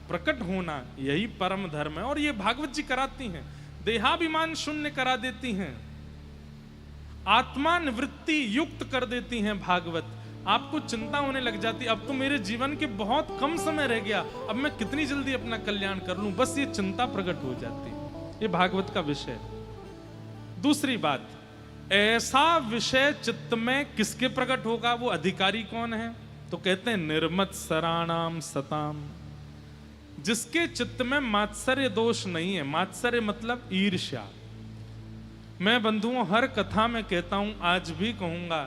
प्रकट होना, यही परम धर्म है। और ये भागवत जी कराती हैं, देहाभिमान शून्य करा देती हैं, आत्मा निवृत्ति युक्त कर देती हैं भागवत। आपको चिंता होने लग जाती, अब तो मेरे जीवन के बहुत कम समय रह गया, अब मैं कितनी जल्दी अपना कल्याण कर लूं, बस ये चिंता प्रकट हो जाती है। ये भागवत का विषय है। दूसरी बात, ऐसा विषय चित्त में किसके प्रकट होगा, वो अधिकारी कौन है? तो कहते हैं निर्मत सराणाम सताम, जिसके चित्त में मात्सर्य दोष नहीं है। मात्सर्य मतलब ईर्ष्या। मैं बंधुओं हर कथा में कहता हूं, आज भी कहूंगा,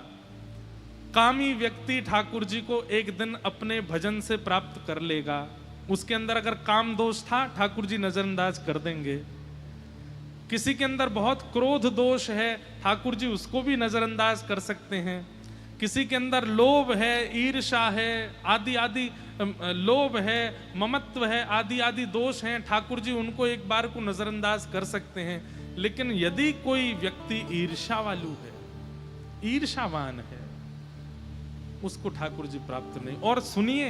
कामी व्यक्ति ठाकुर जी को एक दिन अपने भजन से प्राप्त कर लेगा। उसके अंदर अगर काम दोष था, ठाकुर जी नजरअंदाज कर देंगे। किसी के अंदर बहुत क्रोध दोष है, ठाकुर जी उसको भी नजरअंदाज कर सकते हैं। किसी के अंदर लोभ है, ईर्ष्या है, आदि आदि लोभ है, ममत्व है, आदि आदि दोष हैं, ठाकुर जी उनको एक बार को नजरअंदाज कर सकते हैं। लेकिन यदि कोई व्यक्ति ईर्ष्यावालु है, ईर्ष्यावान है, उसको ठाकुर जी प्राप्त नहीं। और सुनिए,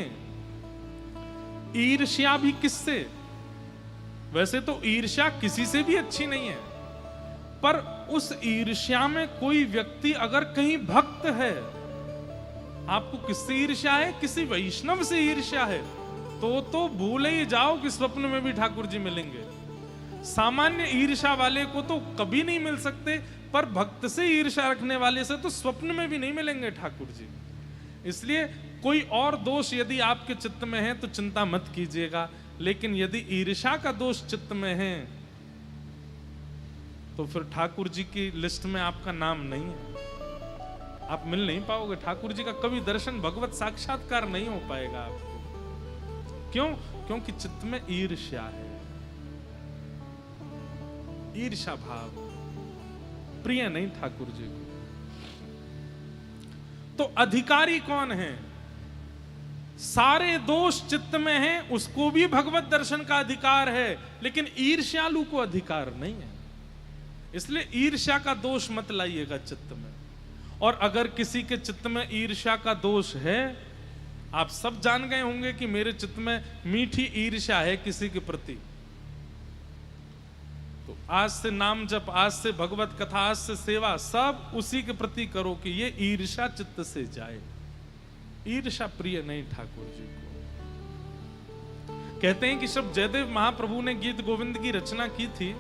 ईर्ष्या भी किससे? वैसे तो ईर्ष्या किसी से भी अच्छी नहीं है, पर उस ईर्ष्या में कोई व्यक्ति अगर कहीं भक्त है, आपको किससे ईर्ष्या है? किसी वैष्णव से ईर्ष्या है, तो भूल ही जाओ कि स्वप्न में भी ठाकुर जी मिलेंगे। सामान्य ईर्ष्या वाले को तो कभी नहीं मिल सकते, पर भक्त से ईर्ष्या रखने वाले से तो स्वप्न में भी नहीं मिलेंगे ठाकुर जी। इसलिए कोई और दोष यदि आपके चित्त में है तो चिंता मत कीजिएगा, लेकिन यदि ईर्ष्या का दोष चित्त में है तो फिर ठाकुर जी की लिस्ट में आपका नाम नहीं है, आप मिल नहीं पाओगे। ठाकुर जी का कभी दर्शन, भगवत साक्षात्कार नहीं हो पाएगा आपको। क्यों? क्योंकि चित्त में ईर्ष्या है, ईर्ष्या भाव प्रिय नहीं ठाकुर जी को। तो अधिकारी कौन है? सारे दोष चित्त में हैं, उसको भी भगवत दर्शन का अधिकार है, लेकिन ईर्ष्यालु को अधिकार नहीं है। इसलिए ईर्ष्या का दोष मत लाइएगा चित्त में। और अगर किसी के चित्त में ईर्ष्या का दोष है, आप सब जान गए होंगे कि मेरे चित्त में मीठी ईर्ष्या है किसी के प्रति, तो आज से नाम जप, आज से भगवत कथा, आज से सेवा, सब उसी के प्रति करो कि ये ईर्ष्या चित्त से जाए। ईर्ष्या प्रिय नहीं ठाकुर जी को। कहते हैं कि जब जयदेव महाप्रभु ने गीत गोविंद की रचना की थी,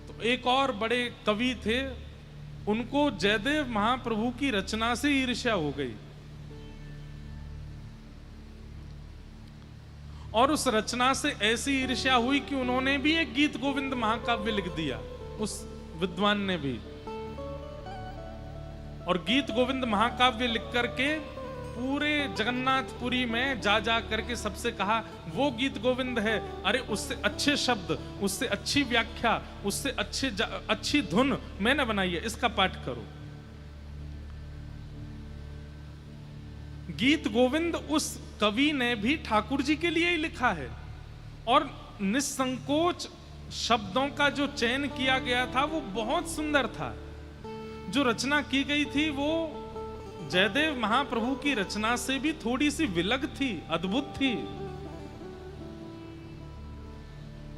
तो एक और बड़े कवि थे, उनको जयदेव महाप्रभु की रचना से ईर्ष्या हो गई, और उस रचना से ऐसी ईर्ष्या हुई कि उन्होंने भी एक गीत गोविंद महाकाव्य लिख दिया, उस विद्वान ने भी। और गीत गोविंद महाकाव्य लिख करके पूरे जगन्नाथपुरी में जा जा करके सबसे कहा, वो गीत गोविंद है, अरे उससे अच्छे शब्द, उससे अच्छी व्याख्या, उससे अच्छी धुन मैंने बनाई है, इसका पाठ करो। गीत गोविंद उस कवि ने भी ठाकुर जी के लिए ही लिखा है, और निसंकोच शब्दों का जो चयन किया गया था वो बहुत सुंदर था। जो रचना की गई थी वो जयदेव महाप्रभु की रचना से भी थोड़ी सी विलग थी, अद्भुत थी।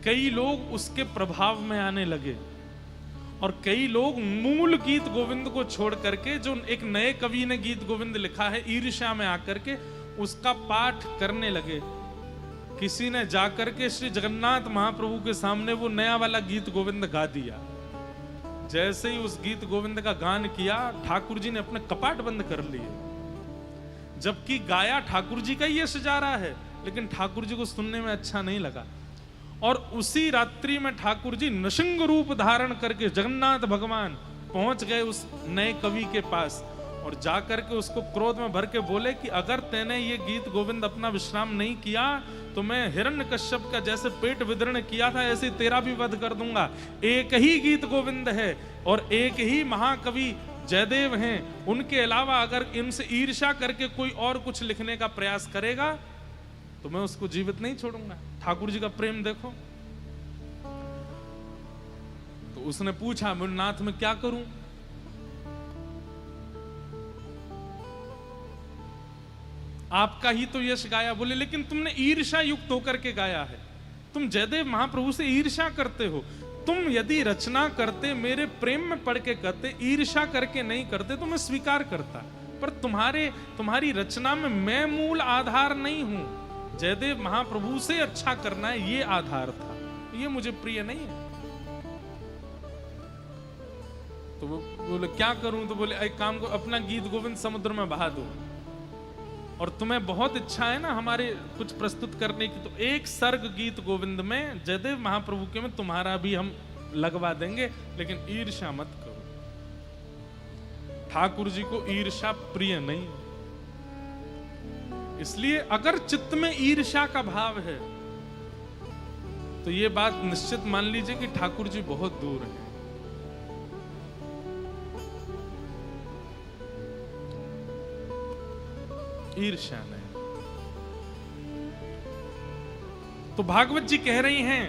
कई लोग उसके प्रभाव में आने लगे और कई लोग मूल गीत गोविंद को छोड़ करके, जो एक नए कवि ने गीत गोविंद लिखा है, ईर्ष्या में आकर के उसका पाठ करने लगे। किसी ने जाकर के श्री जगन्नाथ महाप्रभु के सामने वो नया वाला गीत गोविंद गा दिया। जैसे ही उस गीत गोविंद का गान किया, ठाकुर जी ने अपने कपाट बंद कर लिए, जबकि गाया ठाकुर जी का ही यश जा रहा है, लेकिन ठाकुर जी को सुनने में अच्छा नहीं लगा। और उसी रात्रि में ठाकुर जी नृसिंह रूप धारण करके जगन्नाथ भगवान पहुंच गए उस नए कवि के पास, और जाकर के उसको क्रोध में भर के बोले कि अगर तेने ये गीत गोविंद अपना विश्राम नहीं किया तो मैं हिरण्यकश्यप का जैसे पेट विदर्ण किया था ऐसे तेरा भी वध कर दूंगा। एक ही गीत गोविंद है और एक ही महाकवि जयदेव हैं, उनके अलावा अगर इनसे ईर्ष्या करके कोई और कुछ लिखने का प्रयास करेगा तो मैं उसको जीवित नहीं छोड़ूंगा। ठाकुर जी का प्रेम देखो। तो उसने पूछा, मुन्नाथ मैं क्या करूं? आपका ही तो यश गाया। बोले लेकिन तुमने ईर्ष्या युक्त होकर के गाया है, तुम जयदेव महाप्रभु से ईर्ष्या करते हो। तुम यदि रचना करते, मेरे प्रेम में पढ़ के करते, ईर्ष्या करके नहीं करते तो मैं स्वीकार करता, पर तुम्हारी रचना में मैं मूल आधार नहीं हूं। जयदेव महाप्रभु से अच्छा करना है, ये आधार था, ये मुझे प्रिय नहीं है। तो वो बोले क्या करूं? तो बोले एक काम को, अपना गीत गोविंद समुद्र में बहा दो, और तुम्हें बहुत इच्छा है ना हमारे कुछ प्रस्तुत करने की, तो एक सर्ग गीत गोविंद में जयदेव महाप्रभु के में तुम्हारा भी हम लगवा देंगे, लेकिन ईर्ष्या मत करो। ठाकुर जी को ईर्ष्या प्रिय नहीं, इसलिए अगर चित्त में ईर्ष्या का भाव है तो ये बात निश्चित मान लीजिए कि ठाकुर जी बहुत दूर है। ईर्ष्या नहीं। तो भागवत जी कह रही हैं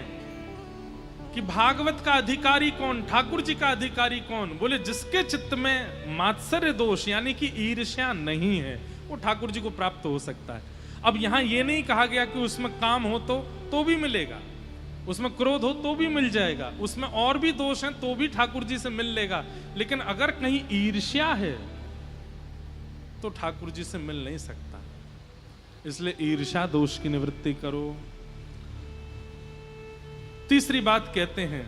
कि भागवत का अधिकारी कौन, ठाकुर जी का अधिकारी कौन? बोले जिसके चित्त में मात्सर्य दोष यानी कि ईर्ष्या नहीं है, वो ठाकुर जी को प्राप्त हो सकता है। अब यहां ये नहीं कहा गया कि उसमें काम हो तो भी मिलेगा, उसमें क्रोध हो तो भी मिल जाएगा, उसमें और भी दोष हैं तो भी ठाकुर जी से मिल लेगा, लेकिन अगर कहीं ईर्ष्या है तो ठाकुर जी से मिल नहीं सकता। इसलिए ईर्ष्या दोष की निवृत्ति करो। तीसरी बात कहते हैं,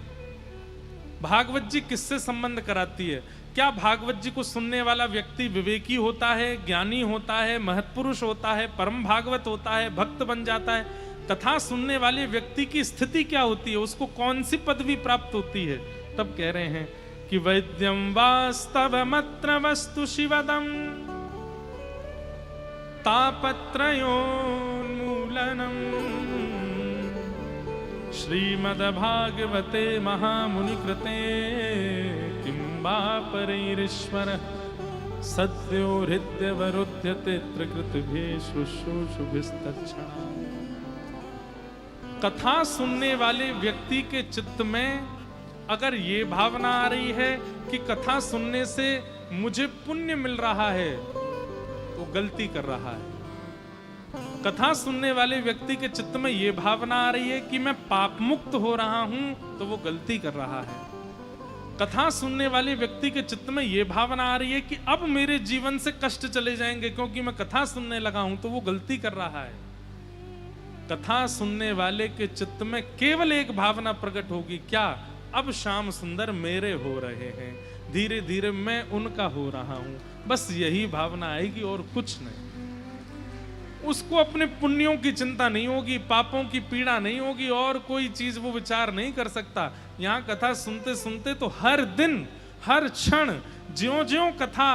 भागवत जी किससे संबंध कराती है? क्या भागवत जी को सुनने वाला व्यक्ति विवेकी होता है, ज्ञानी होता है, महत्पुरुष होता है, परम भागवत होता है, भक्त बन जाता है? कथा सुनने वाले व्यक्ति की स्थिति क्या होती है, उसको कौन सी पदवी प्राप्त होती है? तब कह रहे हैं कि वैद्यम वास्तवमत्र वस्तु शिवदम तापत्रयोन्मूलनम् श्रीमद्भागवते महामुनिकृते किं वा परैरीश्वरः सद्यो हृद्यवरुध्यते त्रिकृतिभिः शुश्रूषुभिस्तच्छणा। कथा सुनने वाले व्यक्ति के चित्त में अगर ये भावना आ रही है कि कथा सुनने से मुझे पुण्य मिल रहा है तो गलती कर रहा है। कथा सुनने वाले व्यक्ति के चित्त में यह भावना आ रही है कि मैं पाप मुक्त हो रहा हूं तो वो गलती कर रहा है। कथा सुनने वाले व्यक्ति के चित्त में यह भावना आ रही है कि अब मेरे जीवन से कष्ट चले जाएंगे क्योंकि मैं कथा सुनने लगा हूं, तो वो गलती कर रहा है। कथा सुनने वाले के चित्त में केवल एक भावना प्रकट होगी, क्या? अब श्याम सुंदर मेरे हो रहे हैं, धीरे धीरे मैं उनका हो रहा हूं। बस यही भावना आएगी और कुछ नहीं। उसको अपने पुण्यों की चिंता नहीं होगी, पापों की पीड़ा नहीं होगी, और कोई चीज वो विचार नहीं कर सकता। यहां कथा सुनते सुनते तो हर दिन हर क्षण ज्यों ज्यों कथा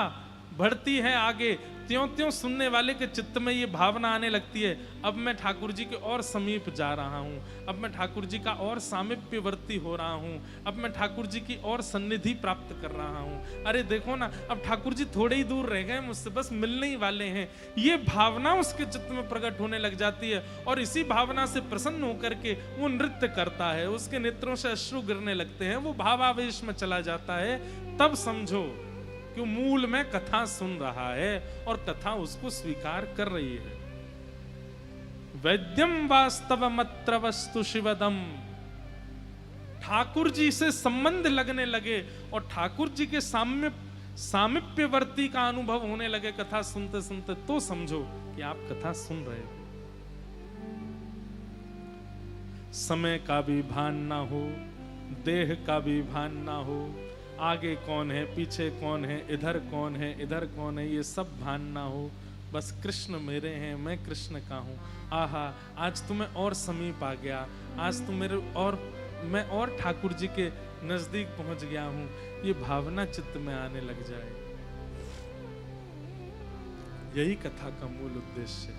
बढ़ती है आगे, त्यों त्यों सुनने वाले के चित्त में ये भावना आने लगती है, अब मैं ठाकुर जी के और समीप जा रहा हूँ, अब मैं ठाकुर जी का और सामीप्यवर्ती हो रहा हूँ, अब मैं ठाकुर जी की और सन्निधि प्राप्त कर रहा हूँ। अरे देखो ना, अब ठाकुर जी थोड़े ही दूर रह गए मुझसे, बस मिलने ही वाले हैं। ये भावना उसके चित्त में प्रकट होने लग जाती है और इसी भावना से प्रसन्न होकर के वो नृत्य करता है, उसके नेत्रों से अश्रु गिरने लगते हैं, वो भावावेश में चला जाता है। तब समझो कि मूल में कथा सुन रहा है और कथा उसको स्वीकार कर रही है। वैद्यम वास्तवमत्र वस्तु शिवदम, ठाकुर जी से संबंध लगने लगे और ठाकुर जी के सामीप्यवर्ती का अनुभव होने लगे कथा सुनते सुनते, तो समझो कि आप कथा सुन रहे हो। समय का भी भान ना हो, देह का भी भान ना हो, आगे कौन है पीछे कौन है, इधर कौन है इधर कौन है, ये सब भान ना हो, बस कृष्ण मेरे हैं, मैं कृष्ण का हूँ। आहा, आज तुम्हें और समीप आ गया, आज तुम मेरे और मैं और ठाकुर जी के नजदीक पहुंच गया हूँ, ये भावना चित्त में आने लग जाए। यही कथा का मूल उद्देश्य है।